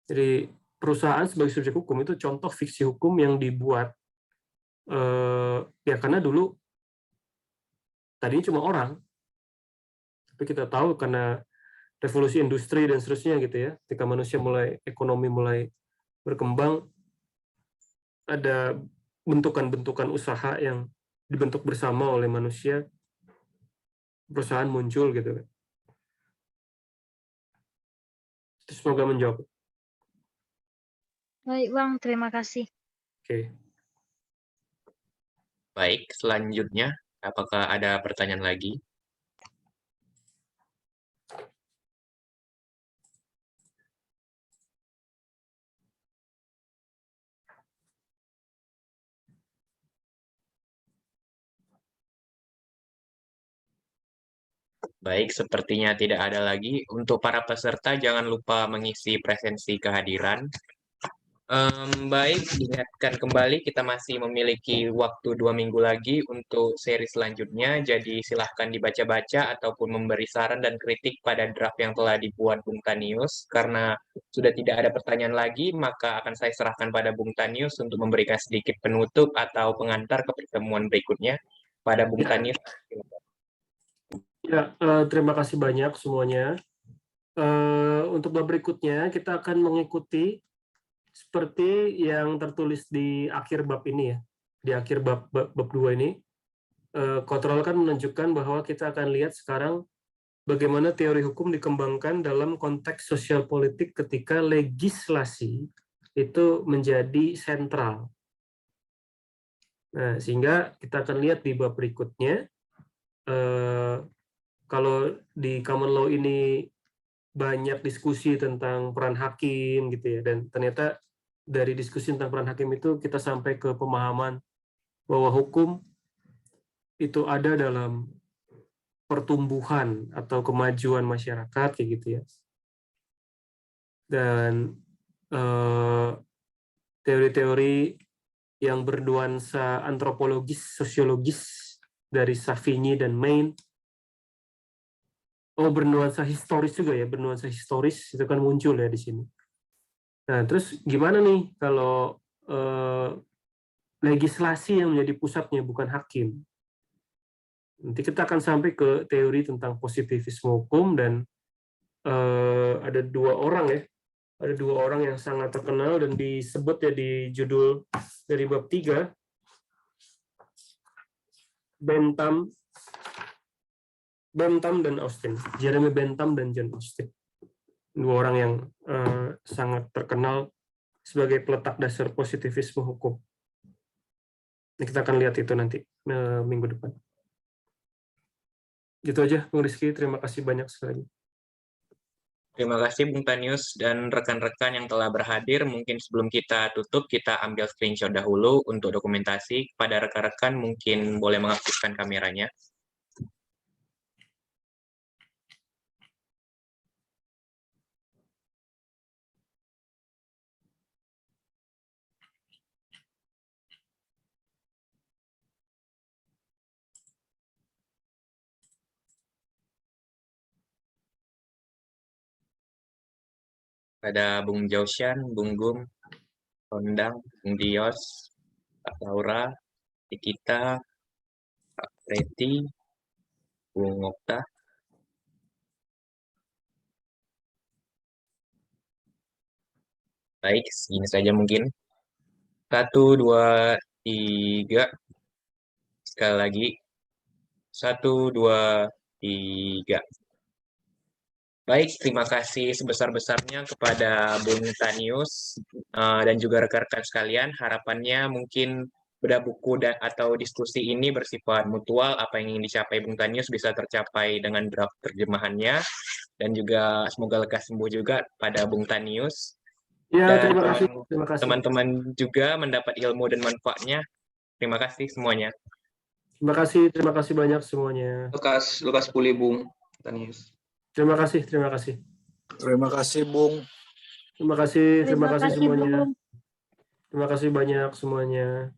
Jadi perusahaan sebagai subjek hukum itu contoh fiksi hukum yang dibuat ya karena dulu tadinya cuma orang. Tapi kita tahu karena revolusi industri dan seterusnya gitu ya, ketika manusia ekonomi mulai berkembang, ada bentukan-bentukan usaha yang dibentuk bersama oleh manusia, perusahaan muncul gitu. Semoga menjawab. Baik, Bang. Terima kasih. Oke. Baik, selanjutnya, apakah ada pertanyaan lagi? Baik, sepertinya tidak ada lagi. Untuk para peserta, jangan lupa mengisi presensi kehadiran. Baik, diingatkan kembali kita masih memiliki waktu 2 minggu lagi untuk seri selanjutnya, jadi silahkan dibaca-baca ataupun memberi saran dan kritik pada draft yang telah dibuat Bung Tanius. Karena sudah tidak ada pertanyaan lagi, maka akan saya serahkan pada Bung Tanius untuk memberikan sedikit penutup atau pengantar ke pertemuan berikutnya. Pada Bung Tanius. Ya, terima kasih banyak semuanya. Untuk bab berikutnya, kita akan mengikuti seperti yang tertulis di akhir bab ini ya, di akhir bab 2 ini, Cottrell kan menunjukkan bahwa kita akan lihat sekarang bagaimana teori hukum dikembangkan dalam konteks sosial politik ketika legislasi itu menjadi sentral. Nah, sehingga kita akan lihat di bab berikutnya, kalau di common law ini banyak diskusi tentang peran hakim gitu ya, dan ternyata dari diskusi tentang peran hakim itu kita sampai ke pemahaman bahwa hukum itu ada dalam pertumbuhan atau kemajuan masyarakat kayak gitu ya. Dan teori-teori yang bernuansa antropologis, sosiologis dari Savigny dan Maine, bernuansa historis juga ya, bernuansa historis itu kan muncul ya di sini. Nah, terus gimana nih kalau legislasi yang menjadi pusatnya bukan hakim? Nanti kita akan sampai ke teori tentang positivisme hukum, dan ada dua orang yang sangat terkenal dan disebut ya di judul dari bab 3, Bentham dan Austin, Jeremy Bentham dan John Austin, dua orang yang sangat terkenal sebagai peletak dasar positivisme hukum. Nah, kita akan lihat itu nanti minggu depan. Gitu aja, Bung Rizky. Terima kasih banyak sekali. Terima kasih Bung Tanius dan rekan-rekan yang telah berhadir. Mungkin sebelum kita tutup, kita ambil screenshot dahulu untuk dokumentasi. Kepada rekan-rekan mungkin boleh mengaktifkan kameranya. Ada Bung Joshan, Bung Gum, Rondang, Bung Dios, Pak Laura, Nikita, Pak Preti, Bung Okta. Baik, segini saja mungkin. 1, 2, 3. Sekali lagi. 1, 2, 3. Baik, terima kasih sebesar-besarnya kepada Bung Tanius dan juga rekan-rekan sekalian. Harapannya mungkin bedah buku atau diskusi ini bersifat mutual. Apa yang ingin dicapai Bung Tanius bisa tercapai dengan draft terjemahannya. Dan juga semoga lekas sembuh juga pada Bung Tanius. Ya, Dan terima kasih. teman-teman juga mendapat ilmu dan manfaatnya. Terima kasih semuanya. Terima kasih banyak semuanya. Lekas pulih Bung Tanius. Terima kasih. Terima kasih, Bung. Terima kasih semuanya. Bung. Terima kasih banyak semuanya.